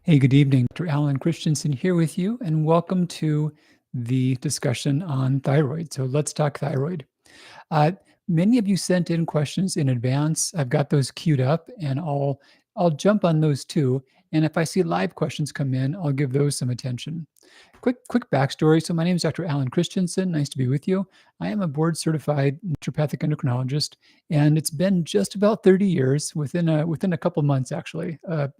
Hey, good evening. Dr. Alan Christianson here with you, and welcome to the discussion on thyroid. So let's talk thyroid. Uh, Many of you sent in questions in advance. I've got those queued up, and I'll jump on those too. And if I see live questions come in, I'll give those some attention. Quick backstory. So my name is Dr. Alan Christianson. Nice to be with you. I am a board certified naturopathic endocrinologist, and it's been just about 30 years within a couple months actually,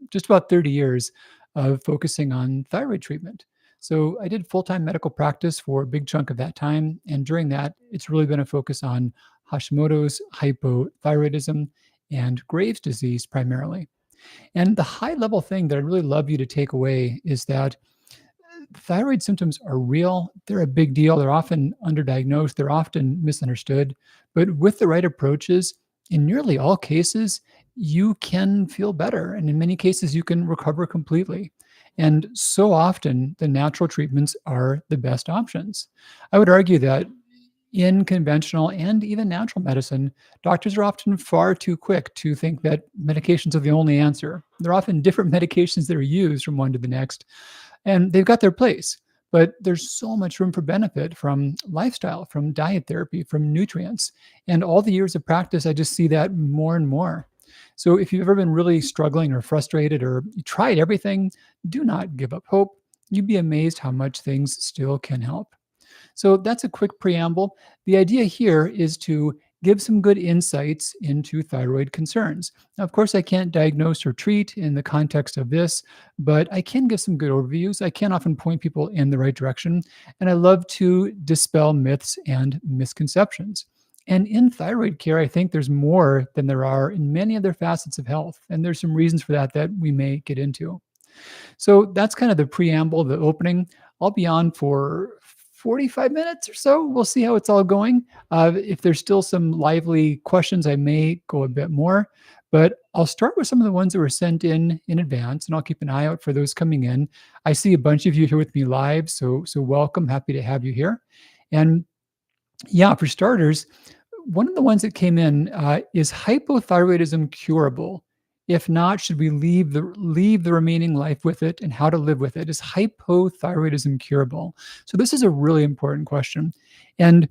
just about 30 years of focusing on thyroid treatment. So I did full-time medical practice for a big chunk of that time, and during that, it's really been a focus on Hashimoto's, hypothyroidism, and Graves' disease primarily. And the high-level thing that I'd really love you to take away is that thyroid symptoms are real. They're a big deal. They're often underdiagnosed. They're often misunderstood. But with the right approaches, in nearly all cases, you can feel better. And in many cases, you can recover completely. And so often, the natural treatments are the best options. I would argue that in conventional and even natural medicine, doctors are often far too quick to think that medications are the only answer. There are often different medications that are used from one to the next, and they've got their place. But there's so much room for benefit from lifestyle, from diet therapy, from nutrients. And all the years of practice, I just see that more and more. So if you've ever been really struggling or frustrated or you tried everything, do not give up hope. You'd be amazed how much things still can help. So that's a quick preamble. The idea here is to give some good insights into thyroid concerns. Now, of course, I can't diagnose or treat in the context of this, but I can give some good overviews. I can often point people in the right direction, and I love to dispel myths and misconceptions. And in thyroid care, I think there's more than there are in many other facets of health, and there's some reasons for that we may get into. So that's kind of the preamble, the opening. I'll be on for 45 minutes or so. We'll see how it's all going. If there's still some lively questions, I may go a bit more, but I'll start with some of the ones that were sent in advance, and I'll keep an eye out for those coming in. I see a bunch of you here with me live, so welcome. Happy to have you here. And yeah, for starters, one of the ones that came in is hypothyroidism curable? If not, should we leave the remaining life with it, and how to live with it? Is hypothyroidism curable? So this is a really important question. And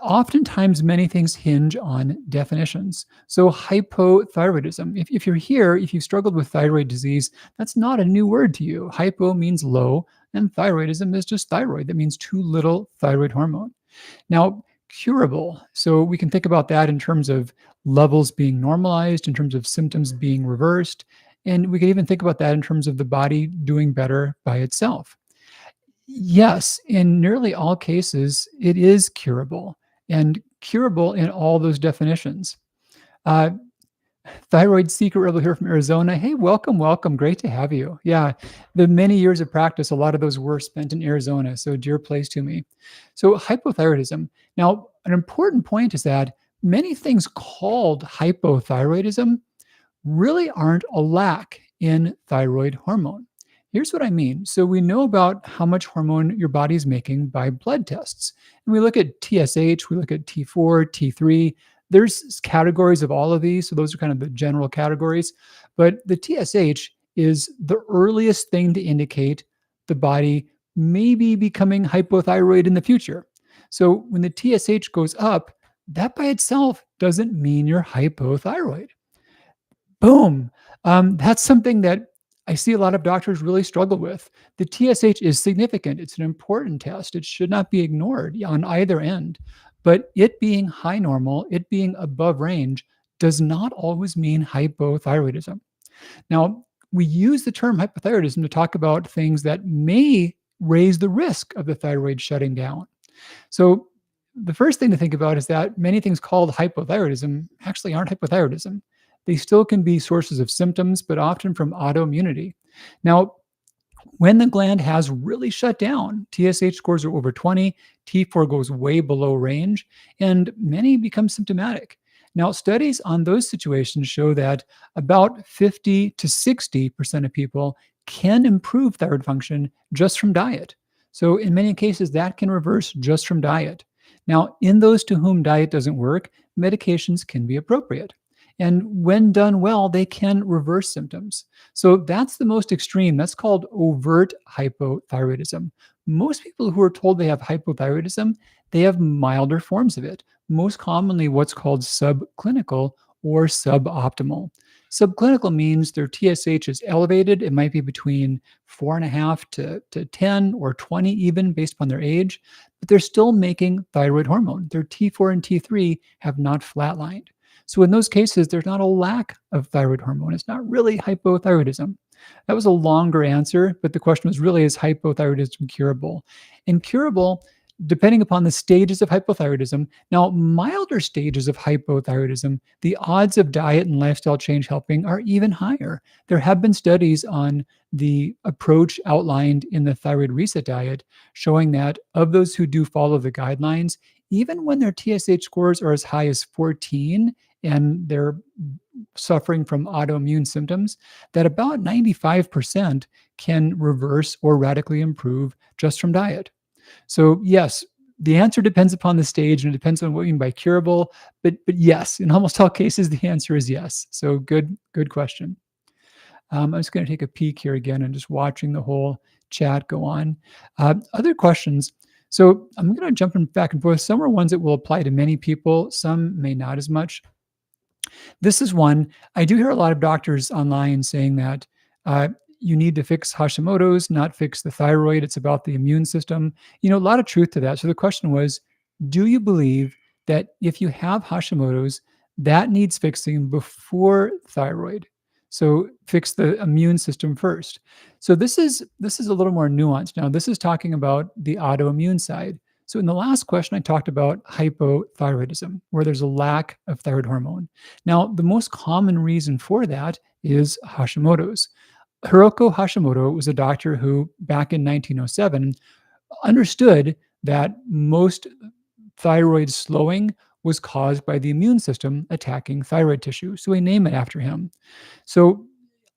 oftentimes many things hinge on definitions. So hypothyroidism, if you're here, if you've struggled with thyroid disease, that's not a new word to you. Hypo means low, and thyroidism is just thyroid. That means too little thyroid hormone. Now, curable. So we can think about that in terms of levels being normalized, in terms of symptoms being reversed. And we can even think about that in terms of the body doing better by itself. Yes, in nearly all cases, it is curable, and curable in all those definitions. Uh, Thyroid Secret Rebel here from Arizona. Hey, welcome, welcome. Great to have you. Yeah, the many years of practice, a lot of those were spent in Arizona, so dear place to me. So hypothyroidism. Now, an important point is that many things called hypothyroidism really aren't a lack in thyroid hormone. Here's what I mean. So we know about how much hormone your body is making by blood tests. And we look at TSH, we look at T4, T3. There's categories of all of these. So those are kind of the general categories. But the TSH is the earliest thing to indicate the body may be becoming hypothyroid in the future. So when the TSH goes up, that by itself doesn't mean you're hypothyroid. Boom. That's something that I see a lot of doctors really struggle with. The TSH is significant. It's an important test. It should not be ignored on either end. But it being high normal, it being above range, does not always mean hypothyroidism. Now, we use the term hypothyroidism to talk about things that may raise the risk of the thyroid shutting down. So the first thing to think about is that many things called hypothyroidism actually aren't hypothyroidism. They still can be sources of symptoms, but often from autoimmunity. Now, when the gland has really shut down, TSH scores are over 20, T4 goes way below range, and many become symptomatic. Now, studies on those situations show that about 50 to 60% of people can improve thyroid function just from diet. So in many cases, that can reverse just from diet. Now, in those to whom diet doesn't work, medications can be appropriate. And when done well, they can reverse symptoms. So that's the most extreme. That's called overt hypothyroidism. Most people who are told they have hypothyroidism, they have milder forms of it, most commonly what's called subclinical or suboptimal. Subclinical means their TSH is elevated. It might be between 4.5 to 10 or 20, even based upon their age, but they're still making thyroid hormone. Their T4 and T3 have not flatlined. So in those cases, there's not a lack of thyroid hormone. It's not really hypothyroidism. That was a longer answer, but the question was really, is hypothyroidism curable? And curable, depending upon the stages of hypothyroidism. Now, milder stages of hypothyroidism, the odds of diet and lifestyle change helping are even higher. There have been studies on the approach outlined in the Thyroid Reset Diet showing that of those who do follow the guidelines, even when their TSH scores are as high as 14 and they're suffering from autoimmune symptoms, that about 95% can reverse or radically improve just from diet. So yes, the answer depends upon the stage and it depends on what you mean by curable. But yes, in almost all cases, the answer is yes. So good question. I'm just going to take a peek here again and just watching the whole chat go on. Other questions. So I'm going to jump in back and forth. Some are ones that will apply to many people. Some may not as much. This is one. I do hear a lot of doctors online saying that uh, you need to fix Hashimoto's, not fix the thyroid. It's about the immune system. A lot of truth to that. So the question was, do you believe that if you have Hashimoto's, that needs fixing before thyroid? So fix the immune system first. So this is a little more nuanced. Now, this is talking about the autoimmune side. So in the last question, I talked about hypothyroidism, where there's a lack of thyroid hormone. Now, the most common reason for that is Hashimoto's. Hiroko Hashimoto was a doctor who, back in 1907, understood that most thyroid slowing was caused by the immune system attacking thyroid tissue. So he named it after him. So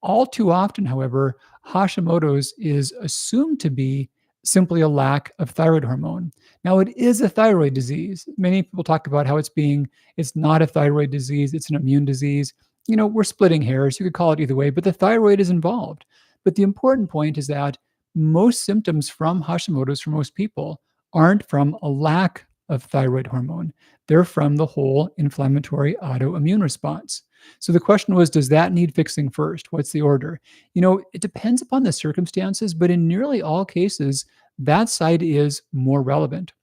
all too often, however, Hashimoto's is assumed to be simply a lack of thyroid hormone. Now, it is a thyroid disease. Many people talk about how it's not a thyroid disease, it's an immune disease. We're splitting hairs. You could call it either way, but the thyroid is involved. But the important point is that most symptoms from Hashimoto's for most people aren't from a lack of thyroid hormone. They're from the whole inflammatory autoimmune response. So the question was, does that need fixing first? What's the order? It depends upon the circumstances, but in nearly all cases, that side is more relevant.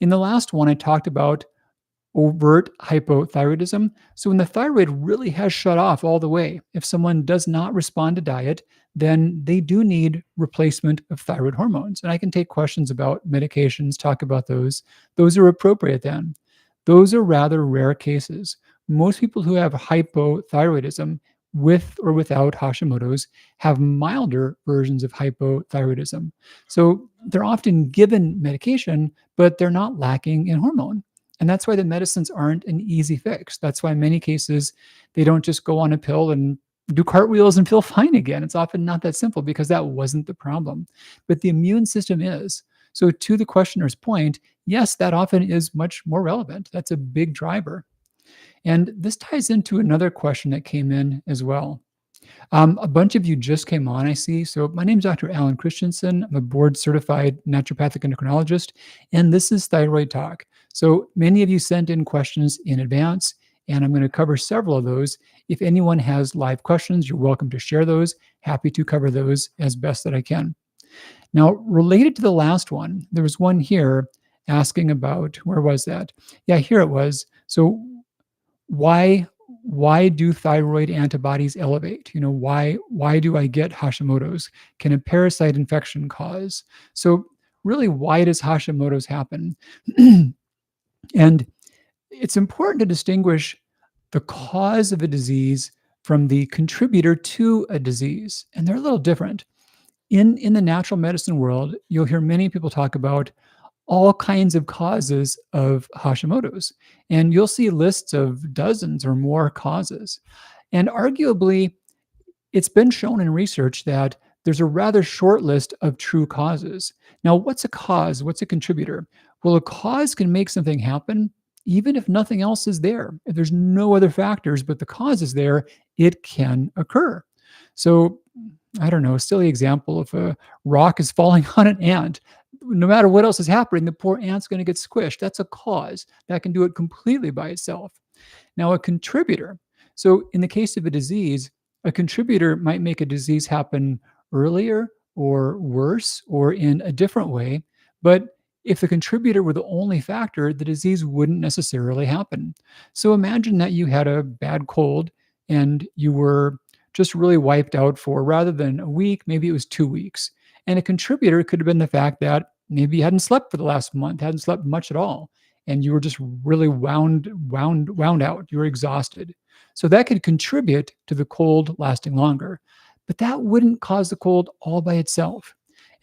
In the last one, I talked about overt hypothyroidism. So when the thyroid really has shut off all the way, if someone does not respond to diet, then they do need replacement of thyroid hormones. And I can take questions about medications, talk about those. Those are appropriate then. Those are rather rare cases. Most people who have hypothyroidism with or without Hashimoto's have milder versions of hypothyroidism. So they're often given medication, but they're not lacking in hormone. And that's why the medicines aren't an easy fix. That's why in many cases they don't just go on a pill and do cartwheels and feel fine again. It's often not that simple because that wasn't the problem. But the immune system is. So, to the questioner's point, yes, that often is much more relevant. That's a big driver. And this ties into another question that came in as well. A bunch of you just came on, I see. So, my name is Dr. Alan Christianson. I'm a board certified naturopathic endocrinologist, and this is Thyroid Talk. So, many of you sent in questions in advance, and I'm going to cover several of those. If anyone has live questions, you're welcome to share those. Happy to cover those as best that I can. Now, related to the last one, there was one here asking about, where was that? Yeah, here it was. So, why why do thyroid antibodies elevate? Why do I get Hashimoto's? Can a parasite infection cause? So really, why does Hashimoto's happen? And it's important to distinguish the cause of a disease from the contributor to a disease, and they're a little different. In the natural medicine world, you'll hear many people talk about all kinds of causes of Hashimoto's. And you'll see lists of dozens or more causes. And arguably, it's been shown in research that there's a rather short list of true causes. Now, what's a cause? What's a contributor? Well, a cause can make something happen, even if nothing else is there. If there's no other factors, but the cause is there, it can occur. So, I don't know, a silly example, if a rock is falling on an ant, no matter what else is happening, the poor ant's going to get squished. That's a cause that can do it completely by itself. Now, a contributor. So, in the case of a disease, a contributor might make a disease happen earlier or worse or in a different way. But if the contributor were the only factor, the disease wouldn't necessarily happen. So, imagine that you had a bad cold and you were just really wiped out for rather than a week, maybe it was 2 weeks. And a contributor could have been the fact that maybe you hadn't slept for the last month, hadn't slept much at all, and you were just really wound out. You were exhausted. So that could contribute to the cold lasting longer, but that wouldn't cause the cold all by itself.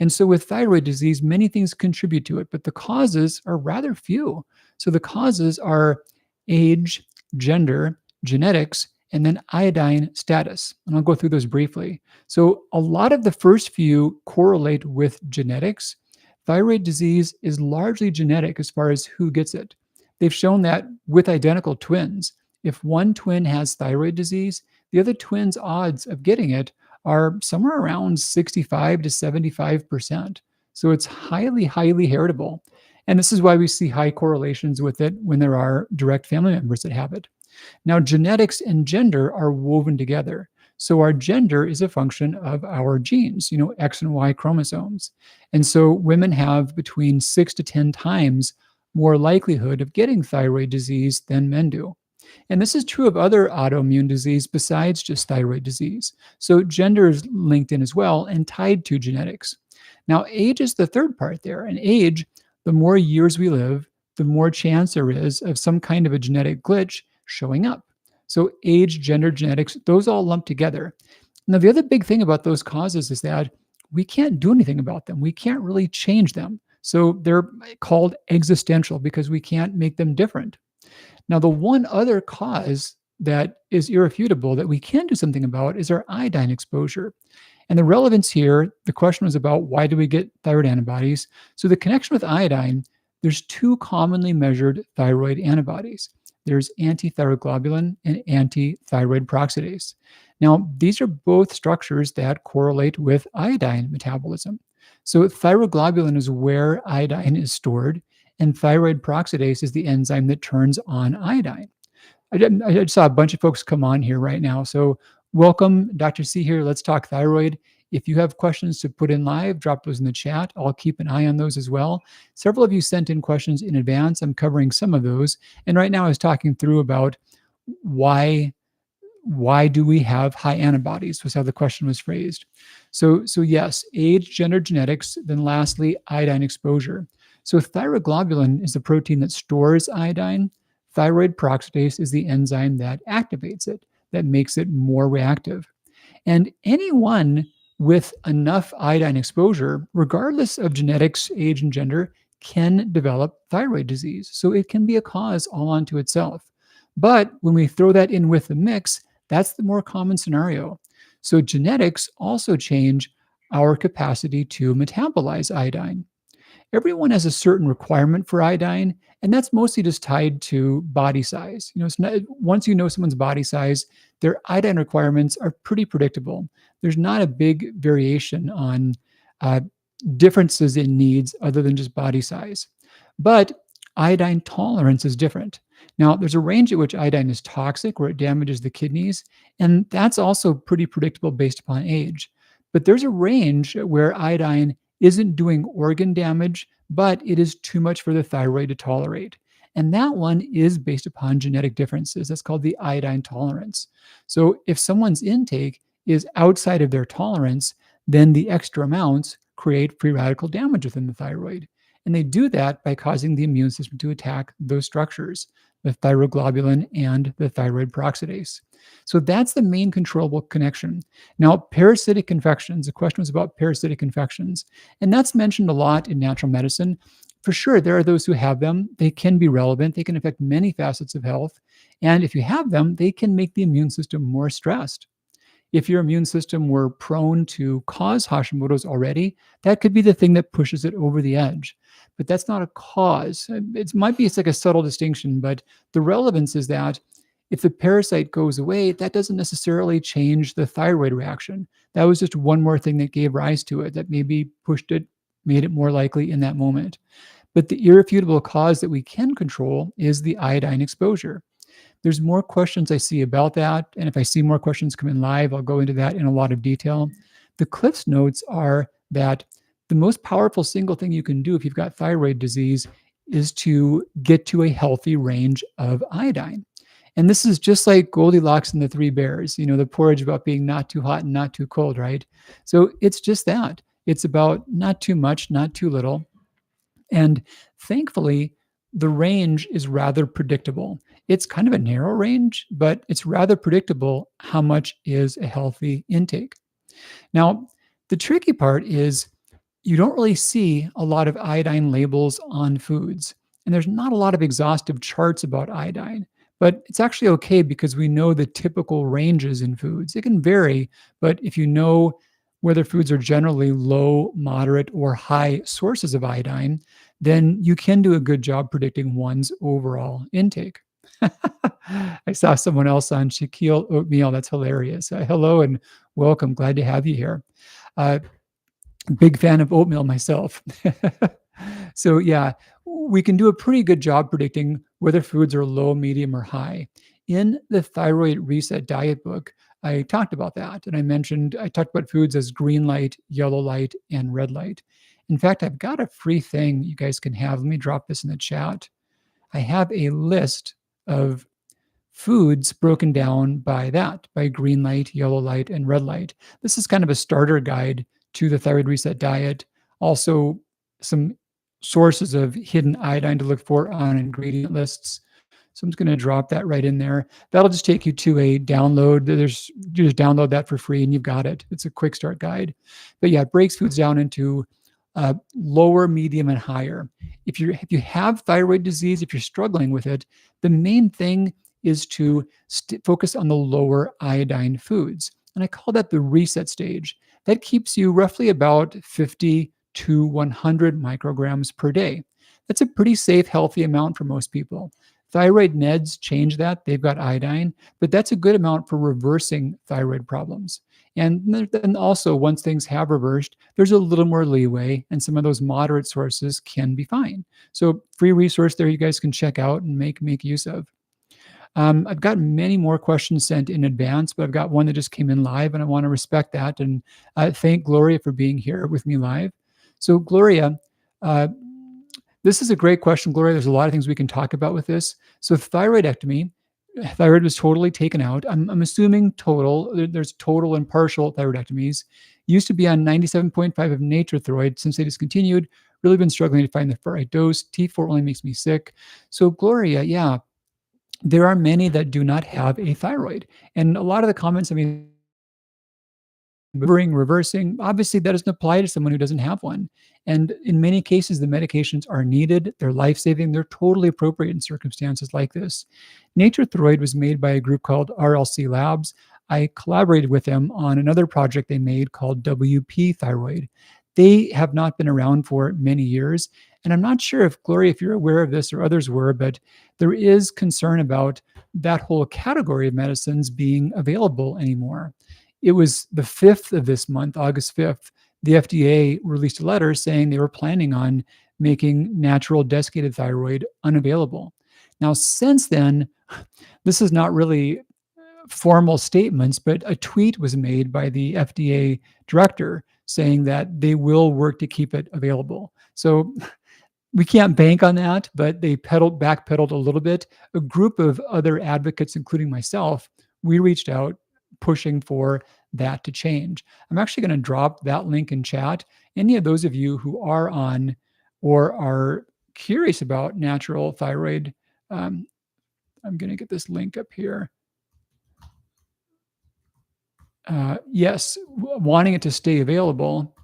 And so with thyroid disease, many things contribute to it, but the causes are rather few. So the causes are age, gender, genetics, and then iodine status. And I'll go through those briefly. So a lot of the first few correlate with genetics. Thyroid disease is largely genetic as far as who gets it. They've shown that with identical twins, if one twin has thyroid disease, the other twin's odds of getting it are somewhere around 65 to 75%. So it's highly, highly heritable. And this is why we see high correlations with it when there are direct family members that have it. Now, genetics and gender are woven together. So our gender is a function of our genes, X and Y chromosomes. And so women have between 6 to 10 times more likelihood of getting thyroid disease than men do. And this is true of other autoimmune disease besides just thyroid disease. So gender is linked in as well and tied to genetics. Now, age is the third part there. And age, the more years we live, the more chance there is of some kind of a genetic glitch showing up. So age, gender, genetics, those all lump together. Now, the other big thing about those causes is that we can't do anything about them. We can't really change them. So they're called existential because we can't make them different. Now, the one other cause that is irrefutable that we can do something about is our iodine exposure. And the relevance here, the question was about why do we get thyroid antibodies? So the connection with iodine, there's two commonly measured thyroid antibodies. There's anti-thyroglobulin and anti-thyroid peroxidase. Now, these are both structures that correlate with iodine metabolism. So thyroglobulin is where iodine is stored, and thyroid peroxidase is the enzyme that turns on iodine. I just saw a bunch of folks come on here right now. So welcome, Dr. C here. Let's talk thyroid. If you have questions to put in live, drop those in the chat. I'll keep an eye on those as well. Several of you sent in questions in advance. I'm covering some of those. And right now I was talking through about why do we have high antibodies was how the question was phrased. So yes, age, gender, genetics, then lastly, iodine exposure. So thyroglobulin is the protein that stores iodine. Thyroid peroxidase is the enzyme that activates it, that makes it more reactive. And anyone with enough iodine exposure, regardless of genetics, age, and gender, can develop thyroid disease. So it can be a cause all unto itself. But when we throw that in with the mix, that's the more common scenario. So genetics also change our capacity to metabolize iodine. Everyone has a certain requirement for iodine, and that's mostly just tied to body size. It's not, once you know someone's body size, their iodine requirements are pretty predictable. There's not a big variation on differences in needs other than just body size. But iodine tolerance is different. Now, there's a range at which iodine is toxic, where it damages the kidneys, and that's also pretty predictable based upon age. But there's a range where iodine isn't doing organ damage, but it is too much for the thyroid to tolerate. And that one is based upon genetic differences. That's called the iodine tolerance. So if someone's intake is outside of their tolerance, then the extra amounts create free radical damage within the thyroid. And they do that by causing the immune system to attack those structures, the thyroglobulin and the thyroid peroxidase. So that's the main controllable connection. Now, parasitic infections, the question was about parasitic infections, and that's mentioned a lot in natural medicine. For sure, there are those who have them. They can be relevant. They can affect many facets of health. And if you have them, they can make the immune system more stressed. If your immune system were prone to cause Hashimoto's already, that could be the thing that pushes it over the edge. But that's not a cause. It might be it's like a subtle distinction, but the relevance is that if the parasite goes away, that doesn't necessarily change the thyroid reaction. That was just one more thing that gave rise to it, that maybe pushed it, made it more likely in that moment. But the irrefutable cause that we can control is the iodine exposure. There's more questions I see about that. And if I see more questions come in live, I'll go into that in a lot of detail. The Cliff's notes are that the most powerful single thing you can do if you've got thyroid disease is to get to a healthy range of iodine. And this is just like Goldilocks and the Three Bears, the porridge about being not too hot and not too cold, right? So it's just that. It's about not too much, not too little. And thankfully, the range is rather predictable. It's kind of a narrow range, but it's rather predictable how much is a healthy intake. Now, the tricky part is you don't really see a lot of iodine labels on foods, and there's not a lot of exhaustive charts about iodine. But it's actually okay because we know the typical ranges in foods. It can vary, but if you know whether foods are generally low, moderate, or high sources of iodine, then you can do a good job predicting one's overall intake. I saw someone else on Shaquille Oatmeal. That's hilarious. Hello and welcome. Glad to have you here. Uh, Big fan of oatmeal myself. So yeah, we can do a pretty good job predicting whether foods are low, medium, or high. In the Thyroid Reset Diet book, I talked about that. And I talked about foods as green light, yellow light, and red light. In fact, I've got a free thing you guys can have. Let me drop this in the chat. I have a list of foods broken down by green light, yellow light, and red light. This is kind of a starter guide to the Thyroid Reset Diet. Also, some sources of hidden iodine to look for on ingredient lists. So I'm just going to drop that right in there. That'll just take you to a download. You just download that for free and you've got it. It's a quick start guide. But yeah, it breaks foods down into lower, medium, and higher. If you have thyroid disease, if you're struggling with it, the main thing is to focus on the lower iodine foods. And I call that the reset stage. That keeps you roughly about 50 to 100 micrograms per day. That's a pretty safe, healthy amount for most people. Thyroid meds change that. They've got iodine, but that's a good amount for reversing thyroid problems. And then also, once things have reversed, there's a little more leeway, and some of those moderate sources can be fine. So, free resource there you guys can check out and make use of. I've got many more questions sent in advance, but I've got one that just came in live, and I want to respect that and thank Gloria for being here with me live. So, Gloria, uh, this is a great question, Gloria. There's a lot of things we can talk about with this. So, thyroidectomy, thyroid was totally taken out. I'm assuming total. There's total and partial thyroidectomies. Used to be on 97.5 of nature thyroid. Since they discontinued, really been struggling to find the right dose. T4 only makes me sick. So, Gloria, yeah, there are many that do not have a thyroid. And a lot of the comments, reversing, obviously that doesn't apply to someone who doesn't have one. And in many cases, the medications are needed, they're life-saving, they're totally appropriate in circumstances like this. Nature Thyroid was made by a group called RLC Labs. I collaborated with them on another project they made called WP Thyroid. They have not been around for many years. And I'm not sure if, Gloria, if you're aware of this or others were, but there is concern about that whole category of medicines being available anymore. It was the 5th of this month, August 5th, the FDA released a letter saying they were planning on making natural desiccated thyroid unavailable. Now, since then, this is not really formal statements, but a tweet was made by the FDA director saying that they will work to keep it available. So we can't bank on that, but they backpedaled a little bit. A group of other advocates, including myself, we reached out pushing for that to change. I'm actually going to drop that link in chat. Any of those of you who are on or are curious about natural thyroid, I'm going to get this link up here. Yes, wanting it to stay available.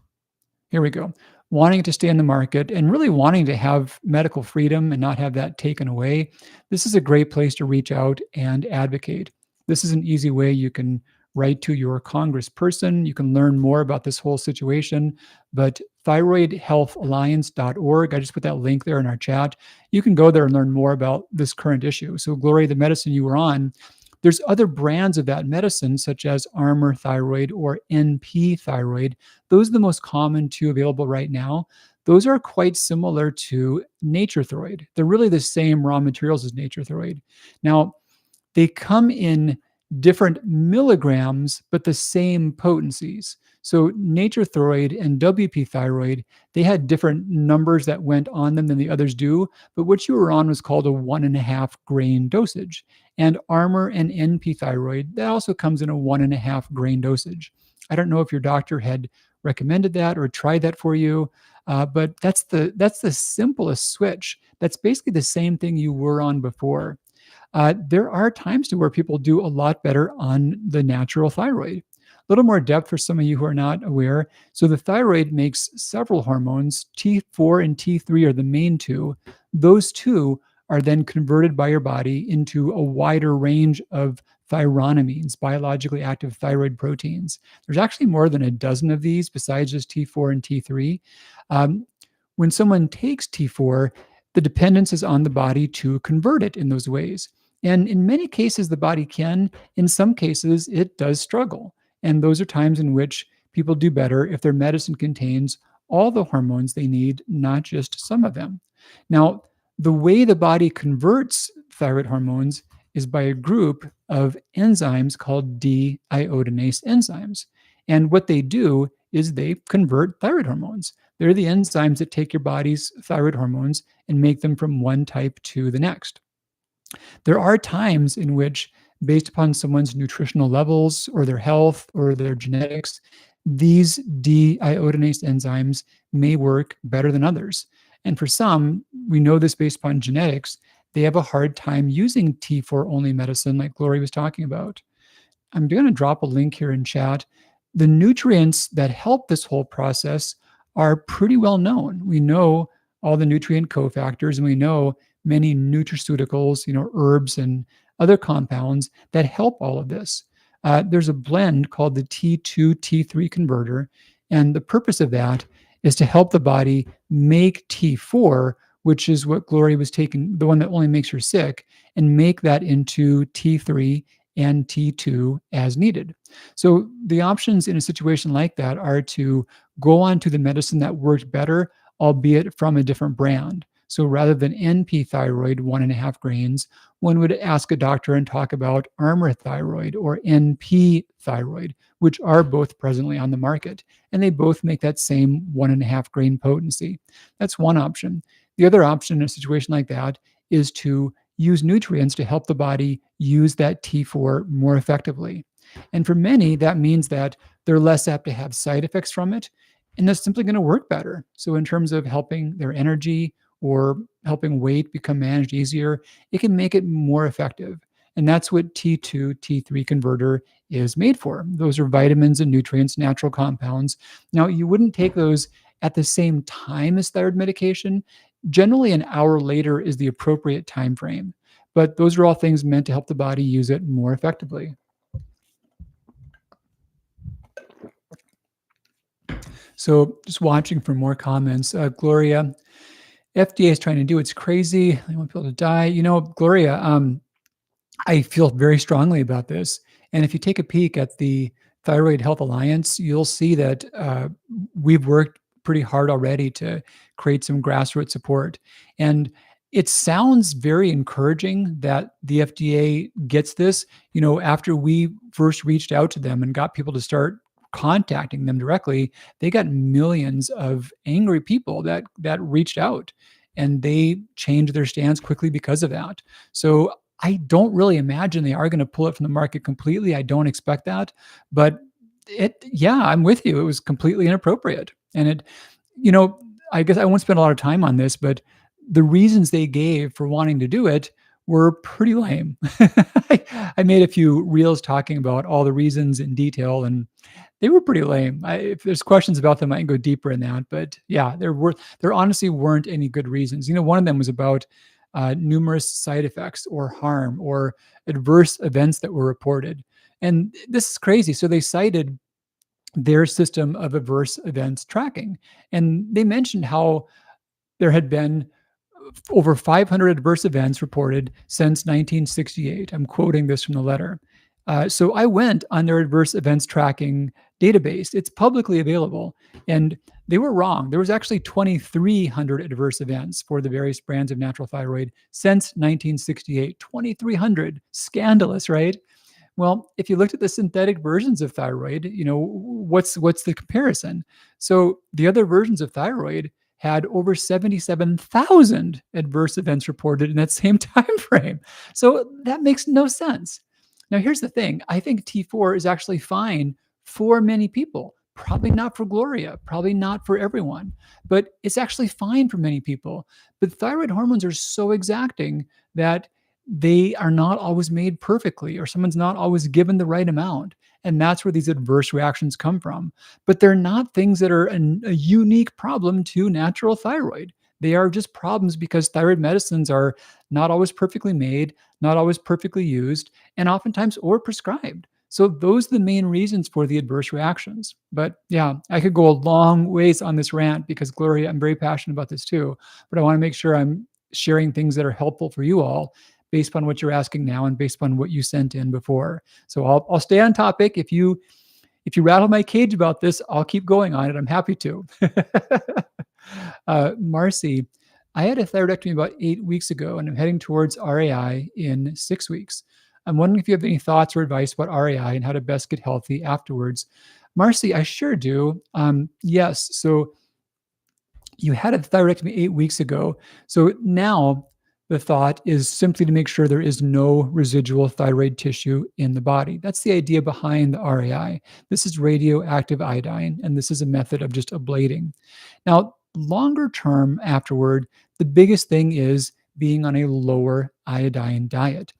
Here we go. Wanting it to stay in the market and really wanting to have medical freedom and not have that taken away. This is a great place to reach out and advocate. This is an easy way you can write to your congressperson. You can learn more about this whole situation, but thyroidhealthalliance.org. I just put that link there in our chat. You can go there and learn more about this current issue. So, Gloria, the medicine you were on, there's other brands of that medicine, such as Armor Thyroid or NP Thyroid. Those are the most common two available right now. Those are quite similar to Nature Thyroid. They're really the same raw materials as Nature Thyroid. Now, they come in different milligrams, but the same potencies. So Nature Thyroid and WP Thyroid, they had different numbers that went on them than the others do, but what you were on was called a 1.5 grain dosage. And Armor and NP Thyroid, that also comes in a 1.5 grain dosage. I don't know if your doctor had recommended that or tried that for you, but that's the simplest switch. That's basically the same thing you were on before. There are times to where people do a lot better on the natural thyroid. A little more depth for some of you who are not aware. So the thyroid makes several hormones. T4 and T3 are the main two. Those two are then converted by your body into a wider range of thyronomines, biologically active thyroid proteins. There's actually more than a dozen of these besides just T4 and T3. Um, when someone takes T4, the dependence is on the body to convert it in those ways. And in many cases, the body can. In some cases, it does struggle. And those are times in which people do better if their medicine contains all the hormones they need, not just some of them. Now, the way the body converts thyroid hormones is by a group of enzymes called deiodinase enzymes. And what they do is they convert thyroid hormones. They're the enzymes that take your body's thyroid hormones and make them from one type to the next. There are times in which, based upon someone's nutritional levels or their health or their genetics, these deiodinase enzymes may work better than others. And for some, we know this based upon genetics, they have a hard time using T4 only medicine, like Gloria was talking about. I'm going to drop a link here in chat. The nutrients that help this whole process are pretty well known. We know all the nutrient cofactors, and we know many nutraceuticals, herbs and other compounds that help all of this. There's a blend called the T2 T3 converter, and the purpose of that is to help the body make T4, which is what Gloria was taking, the one that only makes her sick, and make that into T3 and T2 as needed. So the options in a situation like that are to go on to the medicine that worked better, albeit from a different brand. So rather than NP thyroid, 1.5 grains, one would ask a doctor and talk about Armor thyroid or NP thyroid, which are both presently on the market. And they both make that same 1.5 grain potency. That's one option. The other option in a situation like that is to use nutrients to help the body use that T4 more effectively. And for many, that means that they're less apt to have side effects from it, and that's simply going to work better. So in terms of helping their energy or helping weight become managed easier, it can make it more effective. And that's what T2, T3 converter is made for. Those are vitamins and nutrients, natural compounds. Now, you wouldn't take those at the same time as thyroid medication. Generally, an hour later is the appropriate time frame. But those are all things meant to help the body use it more effectively. So just watching for more comments. Gloria, FDA is trying to do it's crazy. They want people to die. Gloria, I feel very strongly about this. And if you take a peek at the Thyroid Health Alliance, you'll see that we've worked pretty hard already to create some grassroots support. And it sounds very encouraging that the FDA gets this. After we first reached out to them and got people to start contacting them directly, they got millions of angry people that reached out, and they changed their stance quickly because of that. So I don't really imagine they are going to pull it from the market completely. I don't expect that, but I'm with you. It was completely inappropriate. And I guess I won't spend a lot of time on this, but the reasons they gave for wanting to do it were pretty lame. I made a few reels talking about all the reasons in detail, and they were pretty lame. If there's questions about them, I can go deeper in that. But yeah, there honestly weren't any good reasons. One of them was about numerous side effects or harm or adverse events that were reported. And this is crazy. So they cited their system of adverse events tracking, and they mentioned how there had been over 500 adverse events reported since 1968. I'm quoting this from the letter. So I went on their adverse events tracking database. It's publicly available, and they were wrong. There was actually 2,300 adverse events for the various brands of natural thyroid since 1968. 2,300, scandalous, right? Well, if you looked at the synthetic versions of thyroid, what's the comparison? So the other versions of thyroid had over 77,000 adverse events reported in that same time frame. So that makes no sense. Now here's the thing. I think T4 is actually fine for many people. Probably not for Gloria, probably not for everyone, but it's actually fine for many people. But thyroid hormones are so exacting that they are not always made perfectly, or someone's not always given the right amount. And that's where these adverse reactions come from. But they're not things that are a unique problem to natural thyroid. They are just problems because thyroid medicines are not always perfectly made, not always perfectly used, and oftentimes or prescribed. So those are the main reasons for the adverse reactions. But yeah, I could go a long ways on this rant because Gloria, I'm very passionate about this too. But I want to make sure I'm sharing things that are helpful for you all based on what you're asking now and based on what you sent in before. So I'll stay on topic. If you rattle my cage about this, I'll keep going on it. I'm happy to. Marcy, I had a thyroidectomy about 8 weeks ago, and I'm heading towards RAI in 6 weeks. I'm wondering if you have any thoughts or advice about RAI and how to best get healthy afterwards. Marcy, I sure do. Yes. So you had a thyroidectomy 8 weeks ago. So now the thought is simply to make sure there is no residual thyroid tissue in the body. That's the idea behind the RAI. This is radioactive iodine, and this is a method of just ablating. Now, longer term afterward, the biggest thing is being on a lower iodine diet.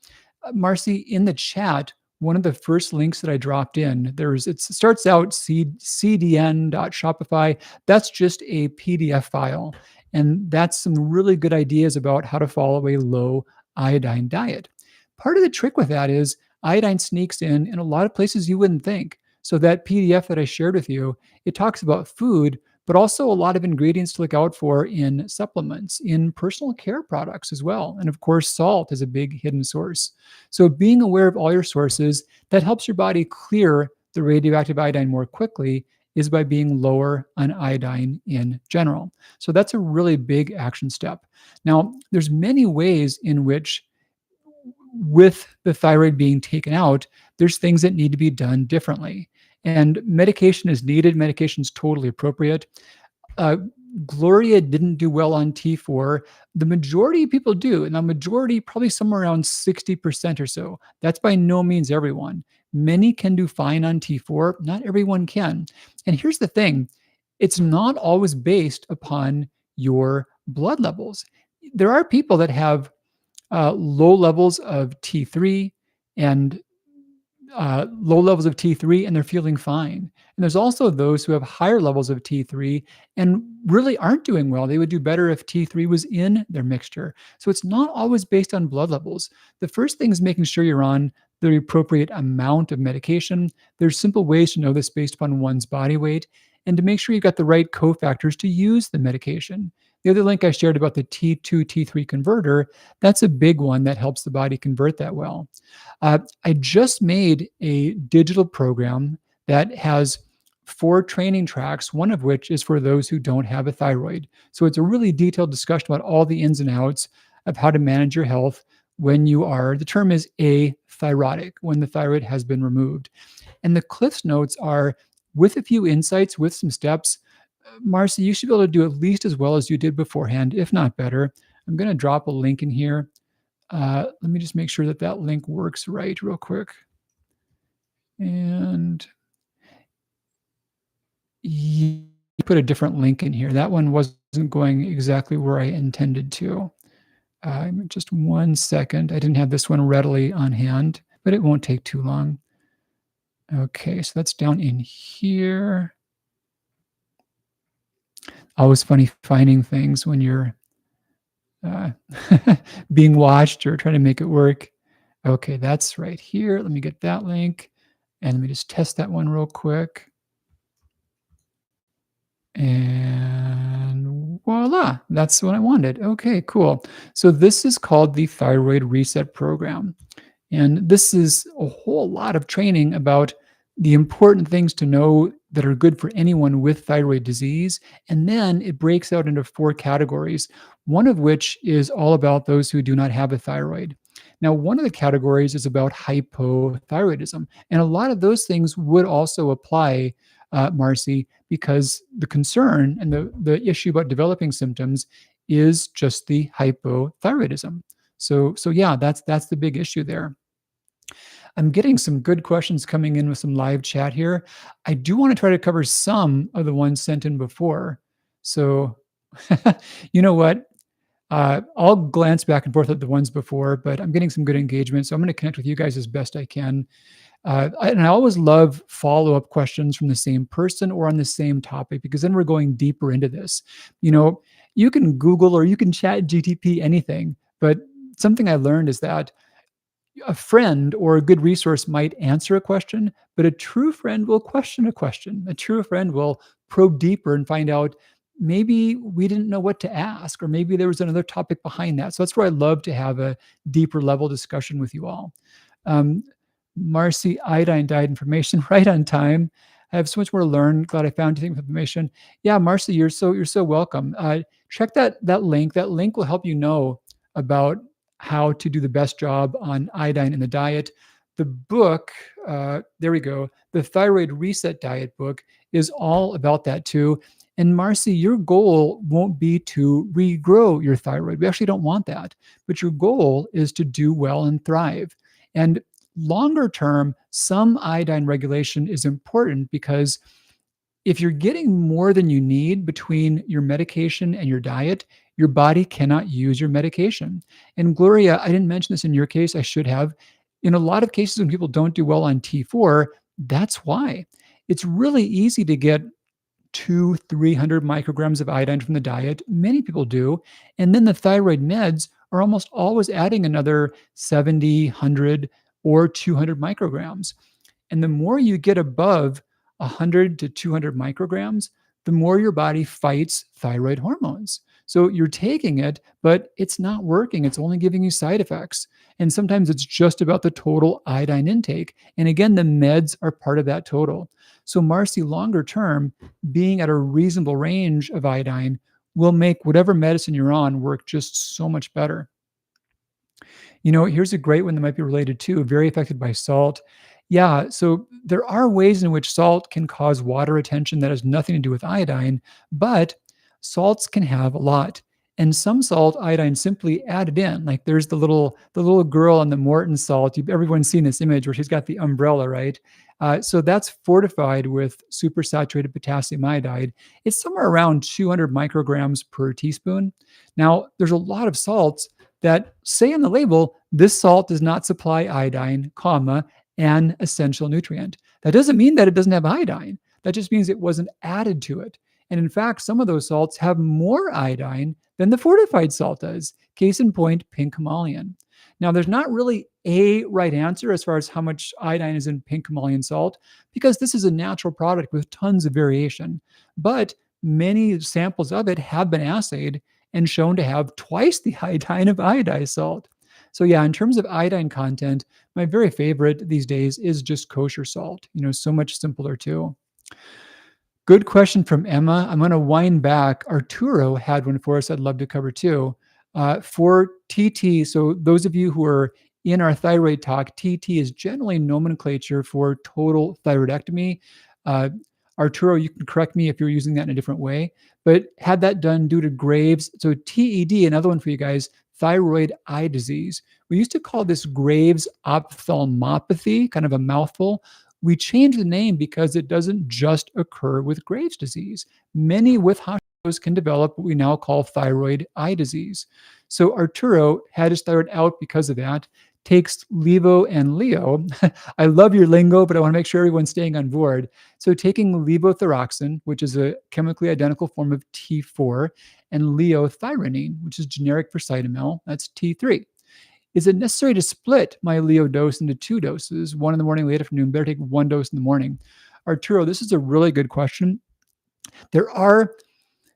Marcy, in the chat, one of the first links that I dropped in, it starts out cdn.shopify. That's just a PDF file. And that's some really good ideas about how to follow a low iodine diet. Part of the trick with that is iodine sneaks in a lot of places you wouldn't think. So that PDF that I shared with you, it talks about food, but also a lot of ingredients to look out for in supplements, in personal care products as well. And of course, salt is a big hidden source. So being aware of all your sources, that helps your body clear the radioactive iodine more quickly, is by being lower on iodine in general. So that's a really big action step. Now, there's many ways in which, with the thyroid being taken out, there's things that need to be done differently. And medication is needed. Medication is totally appropriate. Uh, Gloria didn't do well on T4. The majority of people do, and the majority, probably somewhere around 60% or so. That's by no means everyone. Many can do fine on T4, not everyone can. And here's the thing, it's not always based upon your blood levels. There are people that have low levels of T3 and low levels of T3 and they're feeling fine. And there's also those who have higher levels of T3 and really aren't doing well. They would do better if T3 was in their mixture. So it's not always based on blood levels. The first thing is making sure you're on the appropriate amount of medication. There's simple ways to know this based upon one's body weight and to make sure you've got the right cofactors to use the medication. The other link I shared about the T2, T3 converter, that's a big one that helps the body convert that well. I just made a digital program that has 4 training tracks, one of which is for those who don't have a thyroid. So it's a really detailed discussion about all the ins and outs of how to manage your health when you are, the term is athyrotic, when the thyroid has been removed. And the Cliffs Notes are with a few insights, with some steps. Marcy, you should be able to do at least as well as you did beforehand, if not better. I'm going to drop a link in here. Let me just make sure that that link works right real quick. And you put a different link in here. That one wasn't going exactly where I intended to. Just 1 second. I didn't have this one readily on hand, but it won't take too long. Okay, so that's down in here. Always funny finding things when you're being watched or trying to make it work. Okay, that's right here. Let me get that link. And let me just test that one real quick. And voila, that's what I wanted. Okay, cool. So this is called the Thyroid Reset Program. And this is a whole lot of training about the important things to know that are good for anyone with thyroid disease. And then it breaks out into four categories, one of which is all about those who do not have a thyroid. Now, one of the categories is about hypothyroidism. And a lot of those things would also apply, Marcy, because the concern and the issue about developing symptoms is just the hypothyroidism. So yeah, that's the big issue there. I'm getting some good questions coming in with some live chat here. I do want to try to cover some of the ones sent in before. So, you know what? I'll glance back and forth at the ones before, but I'm getting some good engagement. So I'm going to connect with you guys as best I can. And I always love follow-up questions from the same person or on the same topic, because then we're going deeper into this. You know, you can Google or you can chat GTP anything, but something I learned is that a friend or a good resource might answer a question, but a true friend will question a question. A true friend will probe deeper and find out maybe we didn't know what to ask, or maybe there was another topic behind that. So that's where I love to have a deeper level discussion with you all. Um, Marcy, iodine diet information right on time. I have so much more to learn. Glad I found you information. Yeah, Marcy, you're so welcome. Check that link. That link will help you know about how to do the best job on iodine in the diet. The book, there we go. The Thyroid Reset Diet book is all about that too. And Marcy, your goal won't be to regrow your thyroid. We actually don't want that. But your goal is to do well and thrive. And longer term, some iodine regulation is important, because if you're getting more than you need between your medication and your diet, your body cannot use your medication. And Gloria, I didn't mention this in your case. I should have. In a lot of cases, when people don't do well on T4, that's why. It's really easy to get 300 micrograms of iodine from the diet. Many people do. And then the thyroid meds are almost always adding another 70, 100, or 200 micrograms. And the more you get above 100 to 200 micrograms, the more your body fights thyroid hormones. So you're taking it, but it's not working. It's only giving you side effects. And sometimes it's just about the total iodine intake. And again, the meds are part of that total. So, Marcy, longer term, being at a reasonable range of iodine will make whatever medicine you're on work just so much better. You know, here's a great one that might be related to, very affected by salt. Yeah, so there are ways in which salt can cause water retention that has nothing to do with iodine, but salts can have a lot. And some salt, iodine simply added in. Like there's the little girl on the Morton salt. Everyone's seen this image where she's got the umbrella, right? So that's fortified with supersaturated potassium iodide. It's somewhere around 200 micrograms per teaspoon. Now, there's a lot of salts that say on the label, this salt does not supply iodine, comma, an essential nutrient. That doesn't mean that it doesn't have iodine. That just means it wasn't added to it. And in fact, some of those salts have more iodine than the fortified salt does. Case in point, pink Himalayan. Now, there's not really a right answer as far as how much iodine is in pink Himalayan salt, because this is a natural product with tons of variation. But many samples of it have been assayed and shown to have twice the iodine of iodized salt. So yeah, in terms of iodine content, my very favorite these days is just kosher salt. You know, so much simpler too. Good question from Emma. I'm going to wind back. Arturo had one for us I'd love to cover too. For TT, so those of you who are in our thyroid talk, TT is generally nomenclature for total thyroidectomy. Uh, Arturo, you can correct me if you're using that in a different way, but had that done due to Graves. So TED, another one for you guys, thyroid eye disease. We used to call this Graves ophthalmopathy, kind of a mouthful. We changed the name because it doesn't just occur with Graves' disease. Many with Hashimoto's can develop what we now call thyroid eye disease. So Arturo had his thyroid out because of that, takes Levo and Leo. I love your lingo, but I want to make sure everyone's staying on board. So taking levothyroxine, which is a chemically identical form of T4, and leothyronine, which is generic for cytomel, that's T3. Is it necessary to split my Leo dose into two doses, one in the morning, late afternoon? Better take one dose in the morning. Arturo, this is a really good question. There are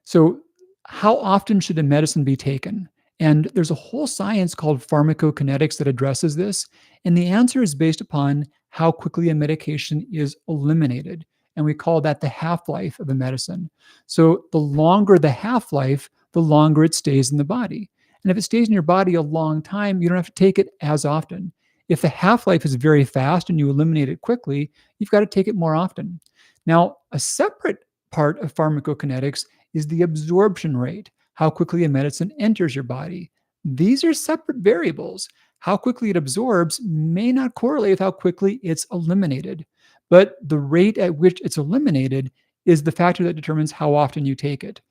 so, how often should a medicine be taken? And there's a whole science called pharmacokinetics that addresses this. And the answer is based upon how quickly a medication is eliminated. And we call that the half life of a medicine. So, the longer the half life, the longer it stays in the body. And if it stays in your body a long time, you don't have to take it as often. If the half life is very fast and you eliminate it quickly, you've got to take it more often. Now, a separate part of pharmacokinetics is the absorption rate, how quickly a medicine enters your body. These are separate variables. How quickly it absorbs may not correlate with how quickly it's eliminated, but the rate at which it's eliminated is the factor that determines how often you take it.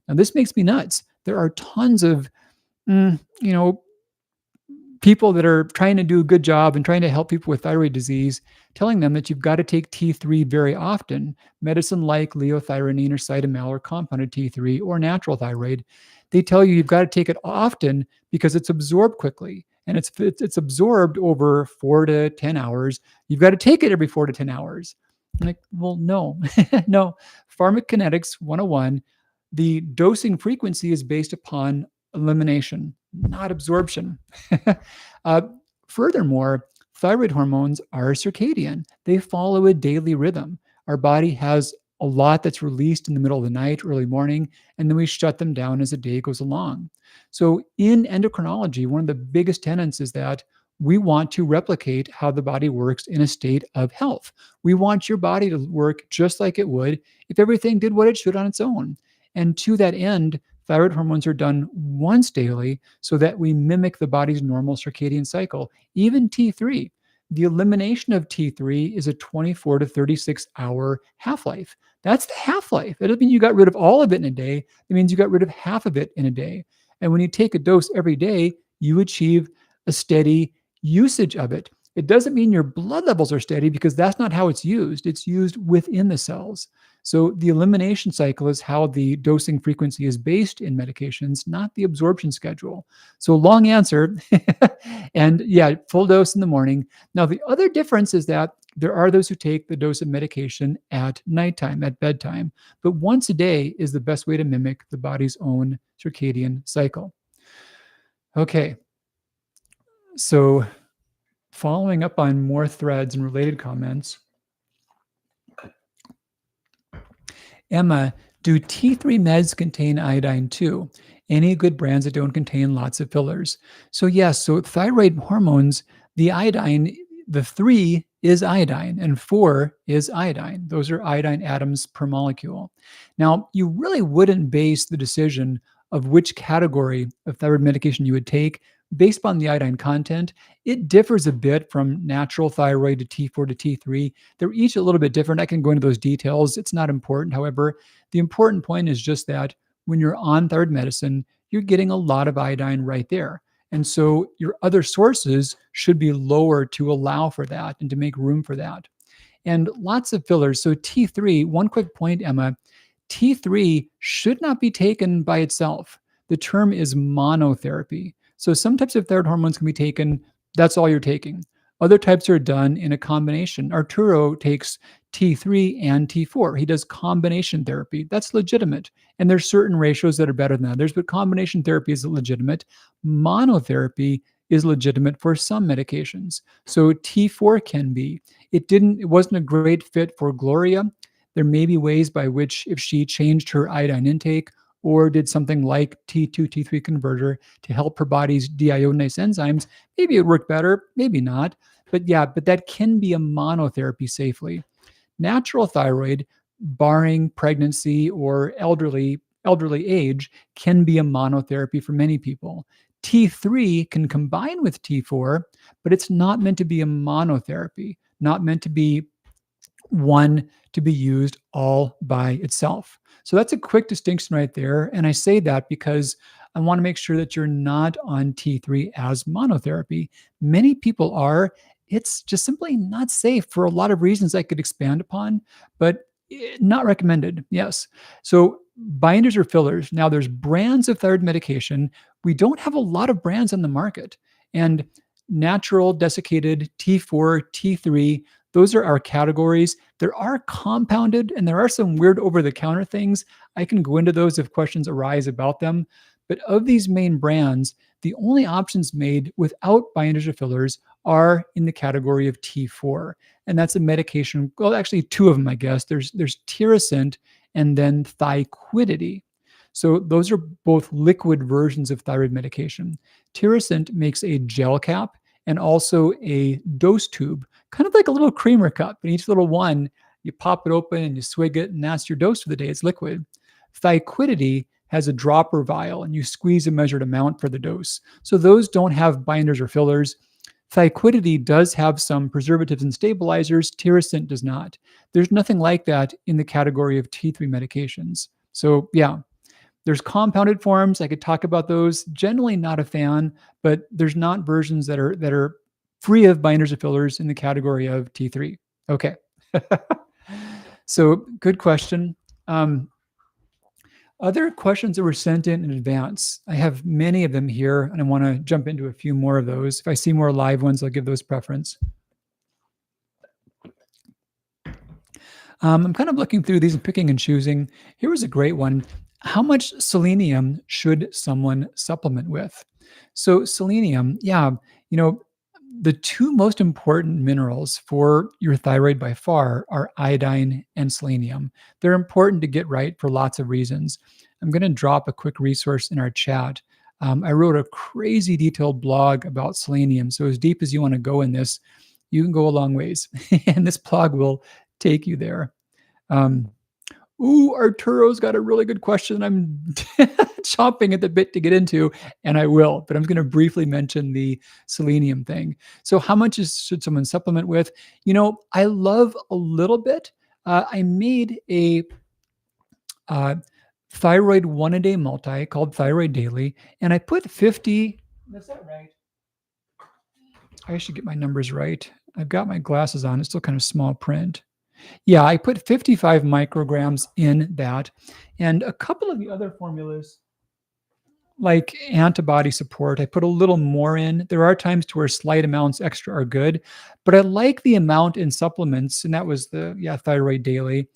Now, this makes me nuts. There are tons of, mm, you know, people that are trying to do a good job and trying to help people with thyroid disease, telling them that you've got to take T3 very often. Medicine like leothyronine or cytomel or compounded T3 or natural thyroid, they tell you you've got to take it often because it's absorbed quickly and it's absorbed over 4 to 10 hours. You've got to take it every 4 to 10 hours. I'm like, well, no, no. Pharmacokinetics 101, the dosing frequency is based upon elimination, not absorption. uh, Furthermore, thyroid hormones are circadian. They follow a daily rhythm. Our body has a lot that's released in the middle of the night, early morning, and then we shut them down as the day goes along. So, in endocrinology, one of the biggest tenets is that we want to replicate how the body works in a state of health. We want your body to work just like it would if everything did what it should on its own. And to that end, thyroid hormones are done once daily so that we mimic the body's normal circadian cycle, even T3. The elimination of T3 is a 24 to 36 hour half life. That's the half life. That doesn't mean you got rid of all of it in a day. It means you got rid of half of it in a day. And when you take a dose every day, you achieve a steady usage of it. It doesn't mean your blood levels are steady because that's not how it's used. It's used within the cells. So the elimination cycle is how the dosing frequency is based in medications, not the absorption schedule. So long answer. And yeah, full dose in the morning. Now, the other difference is that there are those who take the dose of medication at nighttime, at bedtime, but once a day is the best way to mimic the body's own circadian cycle. Okay, so following up on more threads and related comments, Emma, do T3 meds contain iodine too? Any good brands that don't contain lots of fillers? So yes, so thyroid hormones, the iodine, the 3 is iodine and 4 is iodine. Those are iodine atoms per molecule. Now, you really wouldn't base the decision of which category of thyroid medication you would take based upon the iodine content. It differs a bit from natural thyroid to T4 to T3. They're each a little bit different. I can go into those details. It's not important. However, the important point is just that when you're on thyroid medicine, you're getting a lot of iodine right there. And so your other sources should be lower to allow for that and to make room for that. And lots of fillers. So T3, one quick point, Emma, T3 should not be taken by itself. The term is monotherapy. So some types of thyroid hormones can be taken, that's all you're taking. Other types are done in a combination. Arturo takes T3 and T4. He does combination therapy. That's legitimate. And there's certain ratios that are better than others, but combination therapy is legitimate. Monotherapy is legitimate for some medications. So T4 can be. It wasn't a great fit for Gloria. There may be ways by which if she changed her iodine intake or did something like T2, T3 converter to help her body's deiodinase enzymes, maybe it worked better, maybe not. But yeah, but that can be a monotherapy safely. Natural thyroid, barring pregnancy or elderly age, can be a monotherapy for many people. T3 can combine with T4, but it's not meant to be a monotherapy, not meant to be one to be used all by itself. So that's a quick distinction right there. And I say that because I want to make sure that you're not on T3 as monotherapy. Many people are. It's just simply not safe for a lot of reasons I could expand upon, but not recommended. Yes. So binders or fillers. Now there's brands of thyroid medication. We don't have a lot of brands on the market. And natural desiccated T4, T3, those are our categories. There are compounded and there are some weird over the counter things. I can go into those if questions arise about them. But of these main brands, the only options made without binders or fillers are in the category of T4. And that's a medication. Well, actually, two of them, I guess. There's Tirosint and then Thyroidity. So those are both liquid versions of thyroid medication. Tirosint makes a gel cap and also a dose tube, kind of like a little creamer cup. In each little one, you pop it open and you swig it, and that's your dose for the day. It's liquid. Thyroidity has a dropper vial, and you squeeze a measured amount for the dose. So those don't have binders or fillers. Thyroidity does have some preservatives and stabilizers. Tirosint does not. There's nothing like that in the category of T3 medications. So yeah, there's compounded forms. I could talk about those. Generally not a fan, but there's not versions that are free of binders or fillers in the category of T3. Okay. So good question. Other questions that were sent in advance. I have many of them here, and I want to jump into a few more of those. If I see more live ones, I'll give those preference. I'm kind of looking through these and picking and choosing. Here was a great one. How much selenium should someone supplement with? So selenium, yeah, you know, the two most important minerals for your thyroid by far are iodine and selenium. They're important to get right for lots of reasons. I'm going to drop a quick resource in our chat. I wrote a crazy detailed blog about selenium. So as deep as you want to go in this, you can go a long ways. And this blog will take you there. Um, Arturo's got a really good question. I'm chomping at the bit to get into, and I will, but I'm going to briefly mention the selenium thing. So how much should someone supplement with? I love a little bit. I made a thyroid 1-a-day multi called Thyroid Daily, and I put 50. Is that right? I should get my numbers right. I've got my glasses on. It's still kind of small print. Yeah, I put 55 micrograms in that. And a couple of the other formulas, like antibody support, I put a little more in. There are times to where slight amounts extra are good, but I like the amount in supplements, and that was the Thyroid Daily.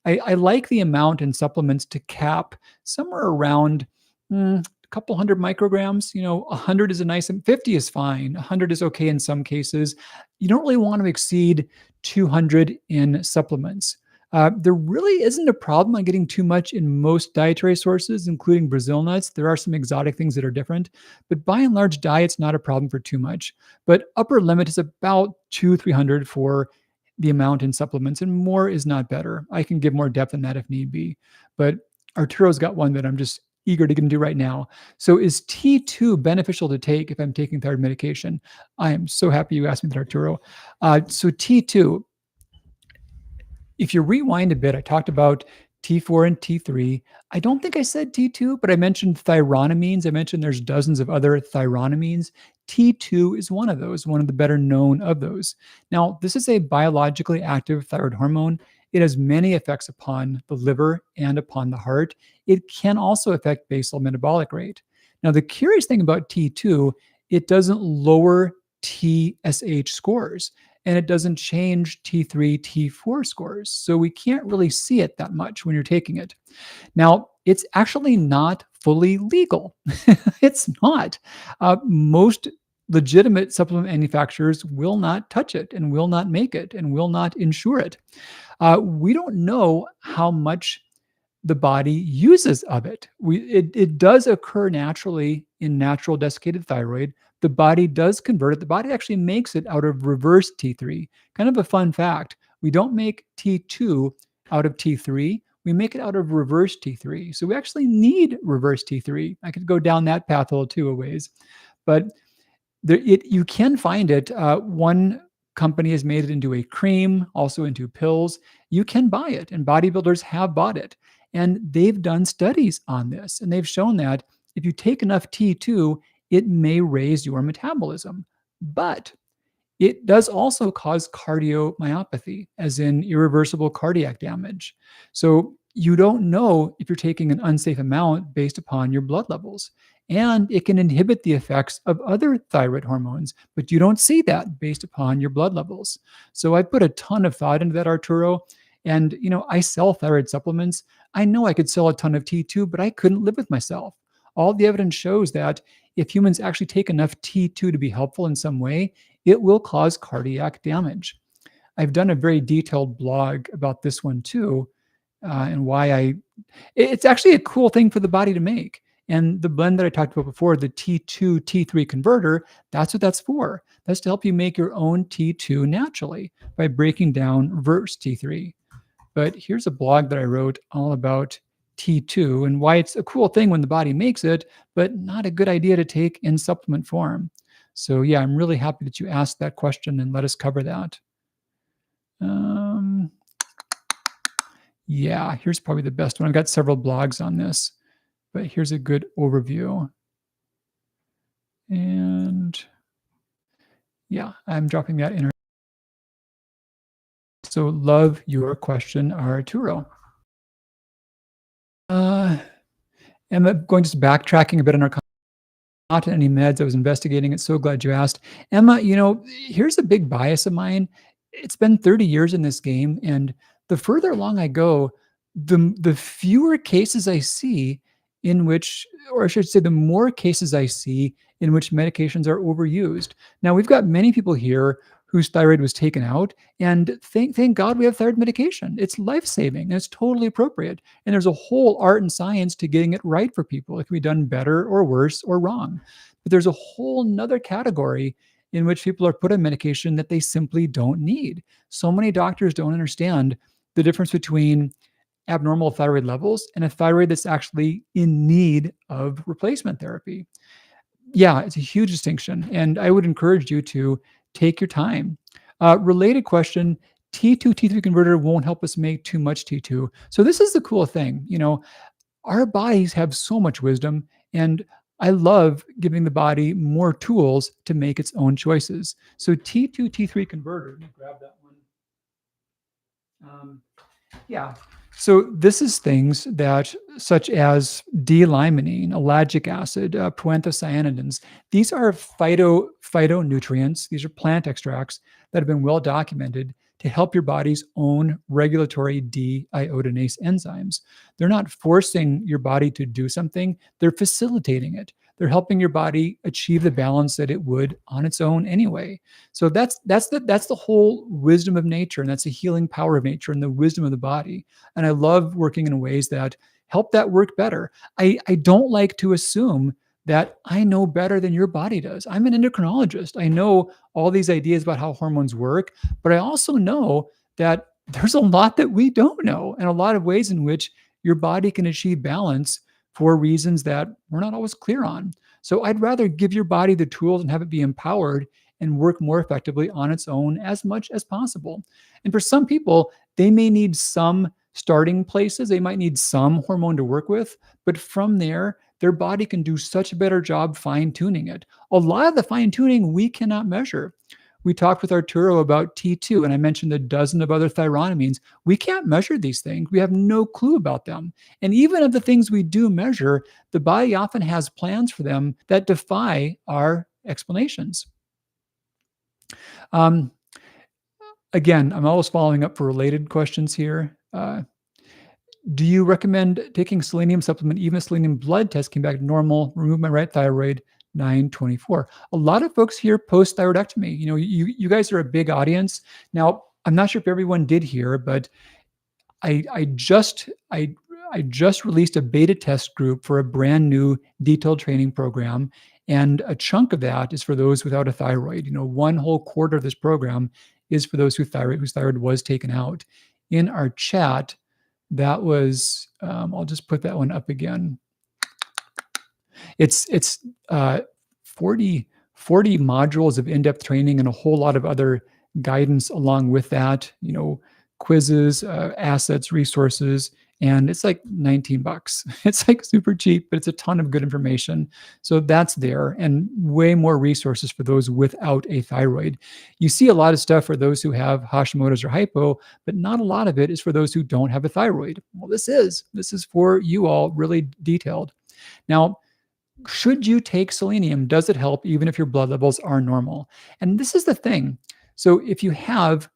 I like the amount in supplements to cap somewhere around a couple hundred micrograms. 100 is a nice, 50 is fine. 100 is okay in some cases. You don't really want to exceed 200 in supplements. There really isn't a problem on getting too much in most dietary sources, including Brazil nuts. There are some exotic things that are different, but by and large, diet's not a problem for too much. But upper limit is about 300 for the amount in supplements, and more is not better. I can give more depth in that if need be. But Arturo's got one that I'm just eager to get into right now. So is T2 beneficial to take if I'm taking thyroid medication? I am so happy you asked me that, Arturo. So T2, if you rewind a bit, I talked about T4 and T3. I don't think I said T2, but I mentioned thyronomines. I mentioned there's dozens of other thyronomines. T2 is one of those, one of the better known of those. Now, this is a biologically active thyroid hormone. It has many effects upon the liver and upon the heart. It can also affect basal metabolic rate. Now, the curious thing about T2, it doesn't lower TSH scores, and it doesn't change T3, T4 scores. So we can't really see it that much when you're taking it. Now, it's actually not fully legal. It's not. Most legitimate supplement manufacturers will not touch it and will not make it and will not insure it. We don't know how much the body uses of it. It does occur naturally in natural desiccated thyroid. The body does convert it. The body actually makes it out of reverse T3. Kind of a fun fact. We don't make T2 out of T3. We make it out of reverse T3. So we actually need reverse T3. I could go down that path a little too a ways. But you can find it. One company has made it into a cream, also into pills. You can buy it, and bodybuilders have bought it. And they've done studies on this, and they've shown that if you take enough T2, it may raise your metabolism. But it does also cause cardiomyopathy, as in irreversible cardiac damage. So you don't know if you're taking an unsafe amount based upon your blood levels. and it can inhibit the effects of other thyroid hormones, but you don't see that based upon your blood levels. So I put a ton of thought into that, Arturo. And, I sell thyroid supplements. I know I could sell a ton of T2, but I couldn't live with myself. All the evidence shows that if humans actually take enough T2 to be helpful in some way, it will cause cardiac damage. I've done a very detailed blog about this one too, and why it's actually a cool thing for the body to make. And the blend that I talked about before, the T2 T3 converter, that's what that's for. That's to help you make your own T2 naturally by breaking down reverse T3. But here's a blog that I wrote all about T2 and why it's a cool thing when the body makes it, but not a good idea to take in supplement form. So, yeah, I'm really happy that you asked that question and let us cover that. Um, yeah, here's probably the best one. I've got several blogs on this, but here's a good overview. And yeah, I'm dropping that in. So, love your question, Arturo. Emma, going just backtracking a bit on our not on any meds. I was investigating it. So glad you asked. Emma, here's a big bias of mine. It's been 30 years in this game, and the further along I go, the fewer cases I see in which, or I should say, the more cases I see in which medications are overused. Now, we've got many people here whose thyroid was taken out, and thank God we have thyroid medication. It's life-saving, and it's totally appropriate. And there's a whole art and science to getting it right for people. It can be done better or worse or wrong. But there's a whole nother category in which people are put on medication that they simply don't need. So many doctors don't understand the difference between abnormal thyroid levels and a thyroid that's actually in need of replacement therapy. Yeah, it's a huge distinction. And I would encourage you to take your time. Related question, T2 T3 converter won't help us make too much T2. So this is the cool thing. Our bodies have so much wisdom, and I love giving the body more tools to make its own choices. So T2 T3 converter, let me grab that one. Yeah. So this is things that, such as D-limonene, ellagic acid, proanthocyanidins. These are phytonutrients. These are plant extracts that have been well documented to help your body's own regulatory deiodinase enzymes. They're not forcing your body to do something, they're facilitating it. They're helping your body achieve the balance that it would on its own anyway. So that's the whole wisdom of nature, and that's the healing power of nature and the wisdom of the body. And I love working in ways that help that work better. I don't like to assume that I know better than your body does. I'm an endocrinologist. I know all these ideas about how hormones work, but I also know that there's a lot that we don't know, and a lot of ways in which your body can achieve balance for reasons that we're not always clear on. So I'd rather give your body the tools and have it be empowered and work more effectively on its own as much as possible. And for some people, they may need some starting places. They might need some hormone to work with, but from there, their body can do such a better job fine tuning it. A lot of the fine tuning we cannot measure. We talked with Arturo about T2, and I mentioned a dozen of other thyroamines. We can't measure these things. We have no clue about them. And even of the things we do measure, the body often has plans for them that defy our explanations. Um, Again, I'm always following up for related questions here. Do you recommend taking selenium supplement? Even a selenium blood test came back normal, remove my right thyroid, 924. A lot of folks here post thyroidectomy. You guys are a big audience. Now, I'm not sure if everyone did hear, but I just released a beta test group for a brand new detailed training program, and a chunk of that is for those without a thyroid. One whole quarter of this program is for those whose thyroid was taken out. In our chat, that was I'll just put that one up again. It's 40 modules of in-depth training and a whole lot of other guidance along with that, quizzes, assets, resources, and it's like $19. It's like super cheap, but it's a ton of good information. So that's there, and way more resources for those without a thyroid. You see a lot of stuff for those who have Hashimoto's or hypo, but not a lot of it is for those who don't have a thyroid. Well, this is for you all, really detailed. Now, Should you take selenium? Does it help even if your blood levels are normal? And this is the thing. So if you have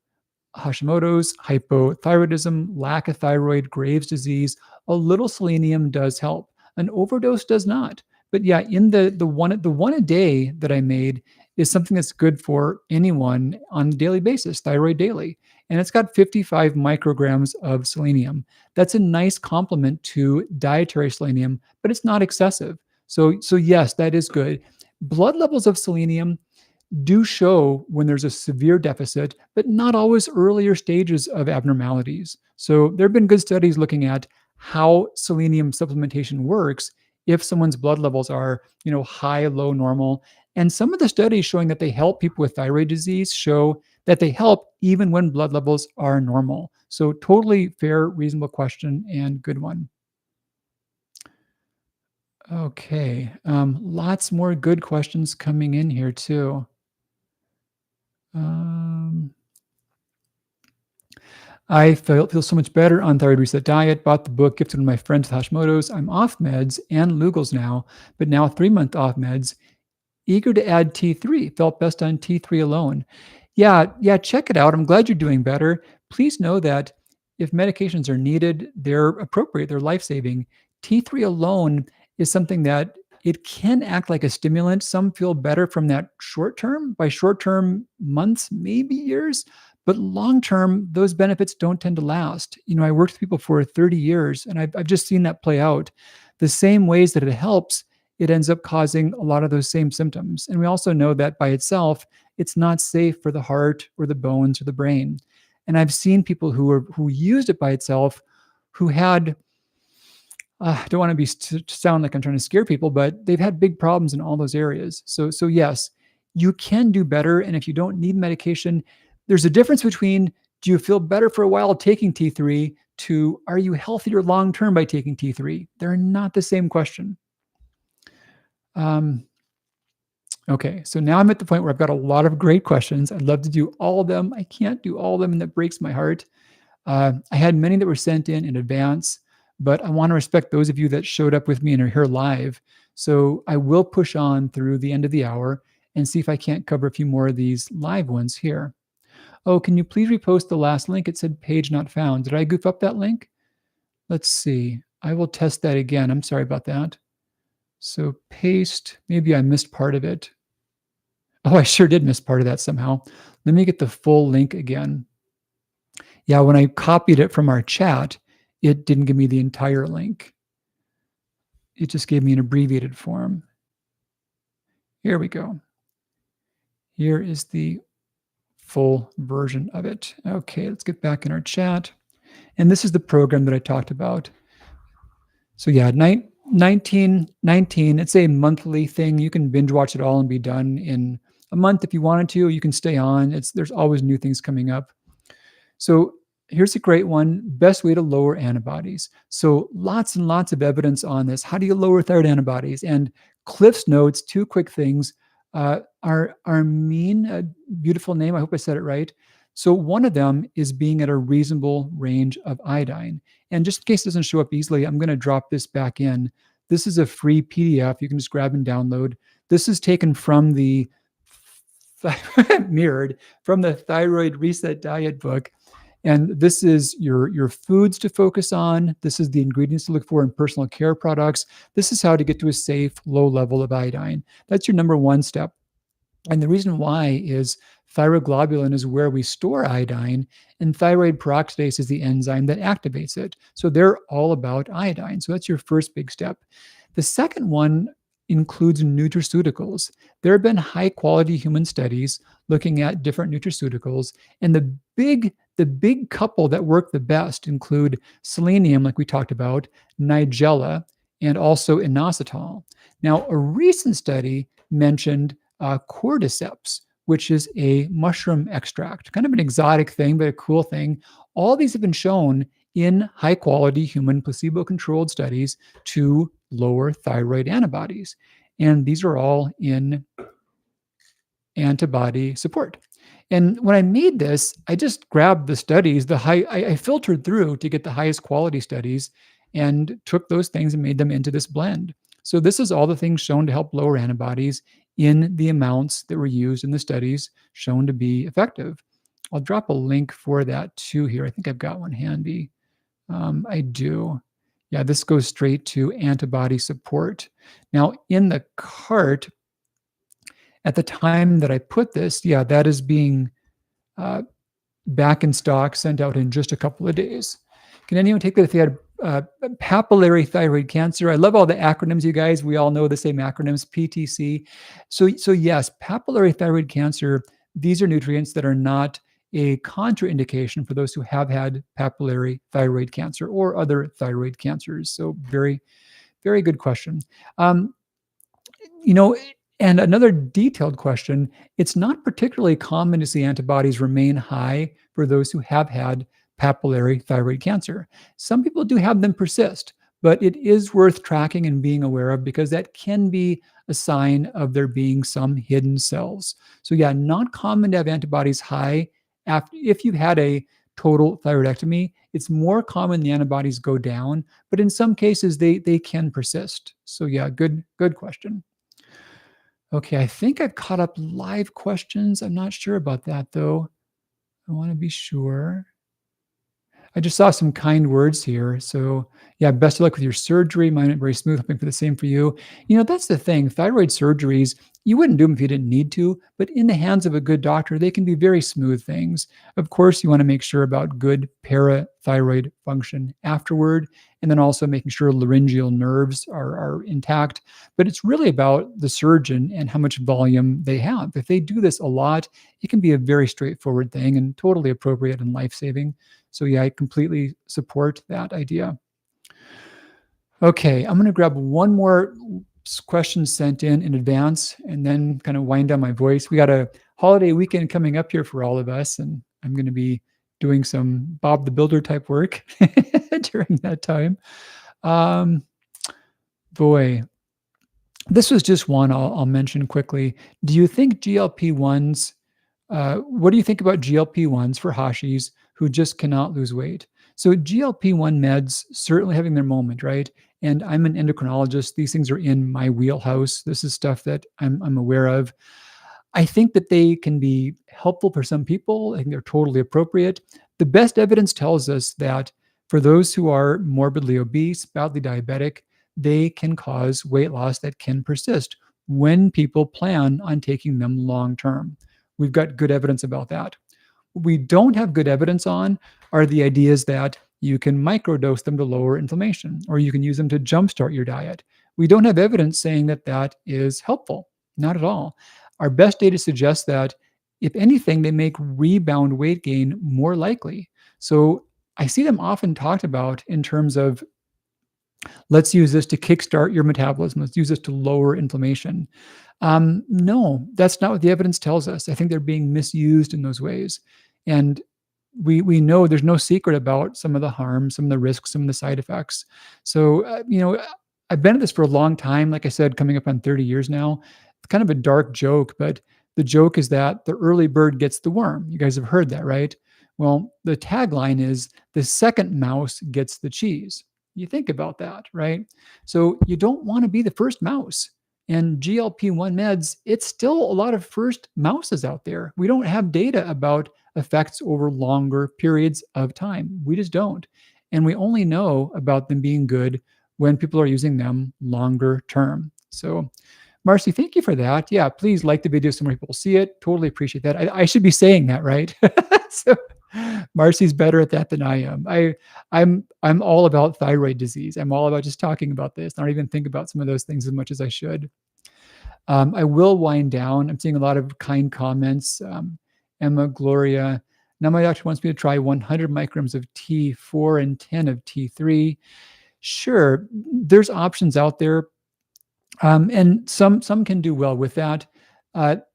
Hashimoto's, hypothyroidism, lack of thyroid, Graves' disease, a little selenium does help. An overdose does not. But yeah, in the one a day that I made is something that's good for anyone on a daily basis, Thyroid Daily. And it's got 55 micrograms of selenium. That's a nice complement to dietary selenium, but it's not excessive. So yes, that is good. Blood levels of selenium do show when there's a severe deficit, but not always earlier stages of abnormalities. So there have been good studies looking at how selenium supplementation works if someone's blood levels are, high, low, normal. And some of the studies showing that they help people with thyroid disease show that they help even when blood levels are normal. So totally fair, reasonable question and good one. Okay, lots more good questions coming in here too. Um, I feel so much better on Thyroid Reset Diet. Bought the book, gifted to my friends with Hashimoto's. I'm off meds and Lugol's now, but now 3 month off meds. Eager to add T3. Felt best on T3 alone. Yeah, check it out. I'm glad you're doing better. Please know that if medications are needed, they're appropriate, they're life saving. T3 alone is something that it can act like a stimulant. Some feel better from that short term, by short term, months, maybe years. But long term, those benefits don't tend to last. I worked with people for 30 years and I've just seen that play out. The same ways that it helps, it ends up causing a lot of those same symptoms. And we also know that by itself, it's not safe for the heart or the bones or the brain. And I've seen people who used it by itself who had don't want to sound like I'm trying to scare people, but they've had big problems in all those areas. So yes, you can do better, and if you don't need medication, there's a difference between do you feel better for a while taking T3 to are you healthier long term by taking T3? They're not the same question. Um, okay, so now I'm at the point where I've got a lot of great questions. I'd love to do all of them. I can't do all of them, and that breaks my heart. I had many that were sent in advance, but I want to respect those of you that showed up with me and are here live. So I will push on through the end of the hour and see if I can't cover a few more of these live ones here. Oh, can you please repost the last link? It said page not found. Did I goof up that link? Let's see. I will test that again. I'm sorry about that. So paste, maybe I missed part of it. Oh, I sure did miss part of that somehow. Let me get the full link again. Yeah, when I copied it from our chat, it didn't give me the entire link. It just gave me an abbreviated form. Here we go. Here is the full version of it. Okay, let's get back in our chat. And this is the program that I talked about. So yeah, 1919, it's a monthly thing. You can binge watch it all and be done in a month if you wanted to. You can stay on. There's always new things coming up. So here's a great one, best way to lower antibodies. So lots and lots of evidence on this. How do you lower thyroid antibodies? And Cliff's notes, two quick things. Armin, a beautiful name, I hope I said it right. So one of them is being at a reasonable range of iodine. And just in case it doesn't show up easily, I'm going to drop this back in. This is a free PDF you can just grab and download. This is taken from the mirrored from the Thyroid Reset Diet book. And this is your foods to focus on. This is the ingredients to look for in personal care products. This is how to get to a safe, low level of iodine. That's your number one step. And the reason why is thyroglobulin is where we store iodine, and thyroid peroxidase is the enzyme that activates it. So they're all about iodine. So that's your first big step. The second one includes nutraceuticals. There have been high quality human studies looking at different nutraceuticals, and the big couple that work the best include selenium, like we talked about, nigella, and also inositol. Now, a recent study mentioned cordyceps, which is a mushroom extract, kind of an exotic thing, but a cool thing. All these have been shown in high quality human placebo controlled studies to lower thyroid antibodies. And these are all in antibody support. And when I made this, I just grabbed the studies, I filtered through to get the highest quality studies and took those things and made them into this blend. So this is all the things shown to help lower antibodies in the amounts that were used in the studies shown to be effective. I'll drop a link for that too here. I think I've got one handy. I do. Yeah, this goes straight to antibody support. Now, in the cart, at the time that I put this, yeah, that is being uh, back in stock, sent out in just a couple of days. Can anyone take that if they had papillary thyroid cancer? I love all the acronyms, you guys. We all know the same acronyms, PTC. So yes, papillary thyroid cancer, these are nutrients that are not a contraindication for those who have had papillary thyroid cancer or other thyroid cancers. So very, very good question. Um, you know, and another detailed question, it's not particularly common to see antibodies remain high for those who have had papillary thyroid cancer. Some people do have them persist, but it is worth tracking and being aware of because that can be a sign of there being some hidden cells. So yeah, not common to have antibodies high after if you've had a total thyroidectomy. It's more common the antibodies go down, but in some cases they can persist. So yeah, good question. Okay, I think I've caught up live questions. I'm not sure about that though. I want to be sure. I just saw some kind words here. So, yeah, best of luck with your surgery. Mine went very smooth. Hoping for the same for you. That's the thing. Thyroid surgeries, you wouldn't do them if you didn't need to, but in the hands of a good doctor, they can be very smooth things. Of course, you want to make sure about good parathyroid function afterward, and then also making sure laryngeal nerves are intact. But it's really about the surgeon and how much volume they have. If they do this a lot, it can be a very straightforward thing and totally appropriate and life saving. So yeah, I completely support that idea. Okay, I'm going to grab one more question sent in advance and then kind of wind down my voice. We got a holiday weekend coming up here for all of us, and I'm going to be doing some Bob the Builder type work during that time. Boy, this was just one I'll mention quickly. Do you think GLP-1s, what do you think about GLP-1s for Hashis who just cannot lose weight? So GLP-1 meds certainly having their moment, right? And I'm an endocrinologist. These things are in my wheelhouse. This is stuff that I'm aware of. I think that they can be helpful for some people. I think they're totally appropriate. The best evidence tells us that for those who are morbidly obese, badly diabetic, they can cause weight loss that can persist when people plan on taking them long term. We've got good evidence about that. What we don't have good evidence on are the ideas that you can microdose them to lower inflammation, or you can use them to jumpstart your diet. We don't have evidence saying that that is helpful. Not at all. Our best data suggests that, if anything, they make rebound weight gain more likely. So I see them often talked about in terms of, let's use this to kickstart your metabolism. Let's use this to lower inflammation. No, that's not what the evidence tells us. I think they're being misused in those ways. And we know there's no secret about some of the harms, some of the risks, some of the side effects. So, I've been at this for a long time. Like I said, coming up on 30 years now. It's kind of a dark joke, but the joke is that the early bird gets the worm. You guys have heard that, right? Well, the tagline is the second mouse gets the cheese. You think about that, right? So you don't want to be the first mouse. And GLP-1 meds, it's still a lot of first mouses out there. We don't have data about effects over longer periods of time. We just don't. And we only know about them being good when people are using them longer term. So, Marcy, thank you for that. Yeah, please like the video so more people see it. Totally appreciate that. I should be saying that, right? So, Marcy's better at that than I am. I'm all about thyroid disease. I'm all about just talking about this. Not even think about some of those things as much as I should. I will wind down. I'm seeing a lot of kind comments. Emma, Gloria. Now my doctor wants me to try 100 micrograms of T4 and 10 of T3. Sure, there's options out there, and some can do well with that.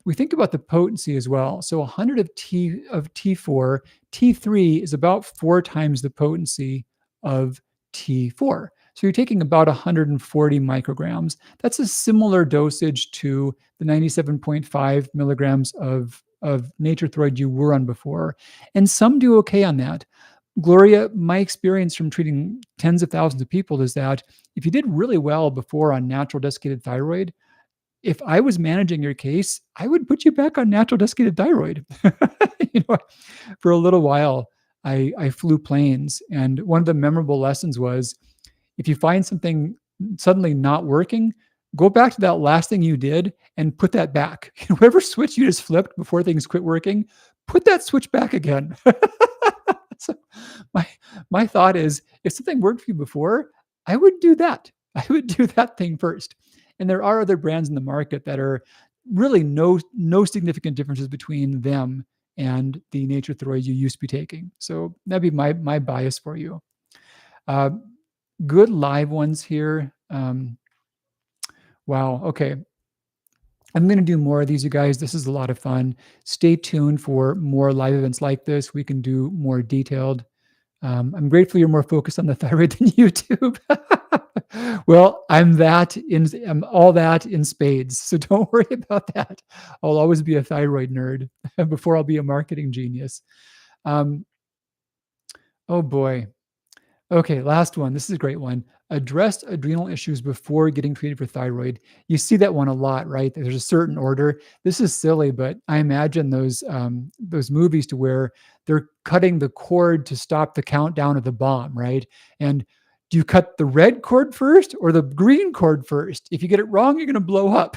We think about the potency as well. So 100 of T4, T3 is about 4 times the potency of T4. So you're taking about 140 micrograms. That's a similar dosage to the 97.5 milligrams of nature thyroid you were on before. And some do okay on that. Gloria, my experience from treating tens of thousands of people is that if you did really well before on natural desiccated thyroid, if I was managing your case, I would put you back on natural desiccated thyroid. you know, for a little while, I flew planes, and one of the memorable lessons was if you find something suddenly not working, go back to that last thing you did and put that back. Whatever switch you just flipped before things quit working, put that switch back again. so my my thought is if something worked for you before, I would do that. I would do that thing first. And there are other brands in the market that are really no significant differences between them and the nature steroids you used to be taking. So that'd be my bias for you. Uh, Good live ones here. Wow. Okay. I'm going to do more of these, you guys. This is a lot of fun. Stay tuned for more live events like this. We can do more detailed. I'm grateful you're more focused on the thyroid than YouTube. Well, I'm all that in spades. So don't worry about that. I'll always be a thyroid nerd before I'll be a marketing genius. Um, oh boy. Okay, last one. This is a great one. Address adrenal issues before getting treated for thyroid. You see that one a lot, right? There's a certain order. This is silly, but I imagine those movies to where they're cutting the cord to stop the countdown of the bomb, right? And do you cut the red cord first or the green cord first? If you get it wrong, you're going to blow up.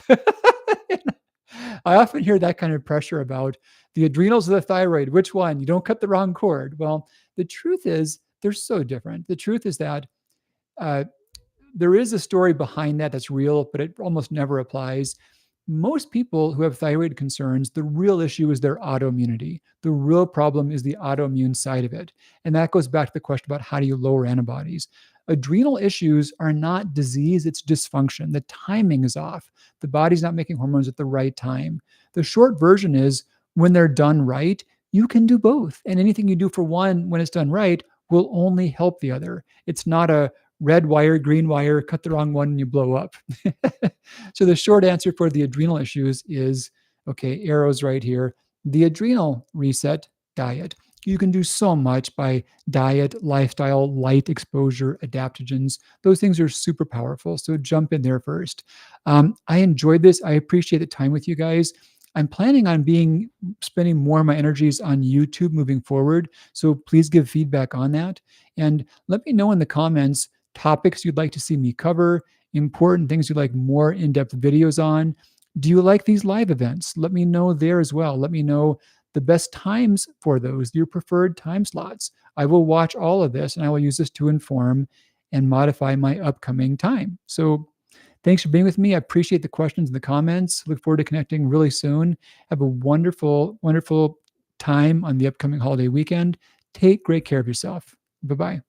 I often hear that kind of pressure about the adrenals or the thyroid. Which one? You don't cut the wrong cord. Well, the truth is they're so different. The truth is that uh, there is a story behind that that's real, but it almost never applies. Most people who have thyroid concerns, the real issue is their autoimmunity. The real problem is the autoimmune side of it. And that goes back to the question about how do you lower antibodies. Adrenal issues are not disease, it's dysfunction. The timing is off. The body's not making hormones at the right time. The short version is when they're done right, you can do both. And anything you do for one when it's done right will only help the other. It's not a red wire, green wire, cut the wrong one and you blow up. So the short answer for the adrenal issues is, okay, arrows right here, the adrenal reset diet. You can do so much by diet, lifestyle, light exposure, adaptogens. Those things are super powerful. So jump in there first. I enjoyed this. I appreciate the time with you guys. I'm planning on spending more of my energies on YouTube moving forward. So please give feedback on that. And let me know in the comments topics you'd like to see me cover, important things you'd like more in-depth videos on. Do you like these live events? Let me know there as well. Let me know the best times for those, your preferred time slots. I will watch all of this and I will use this to inform and modify my upcoming time. So thanks for being with me. I appreciate the questions and the comments. Look forward to connecting really soon. Have a wonderful, wonderful time on the upcoming holiday weekend. Take great care of yourself. Bye-bye.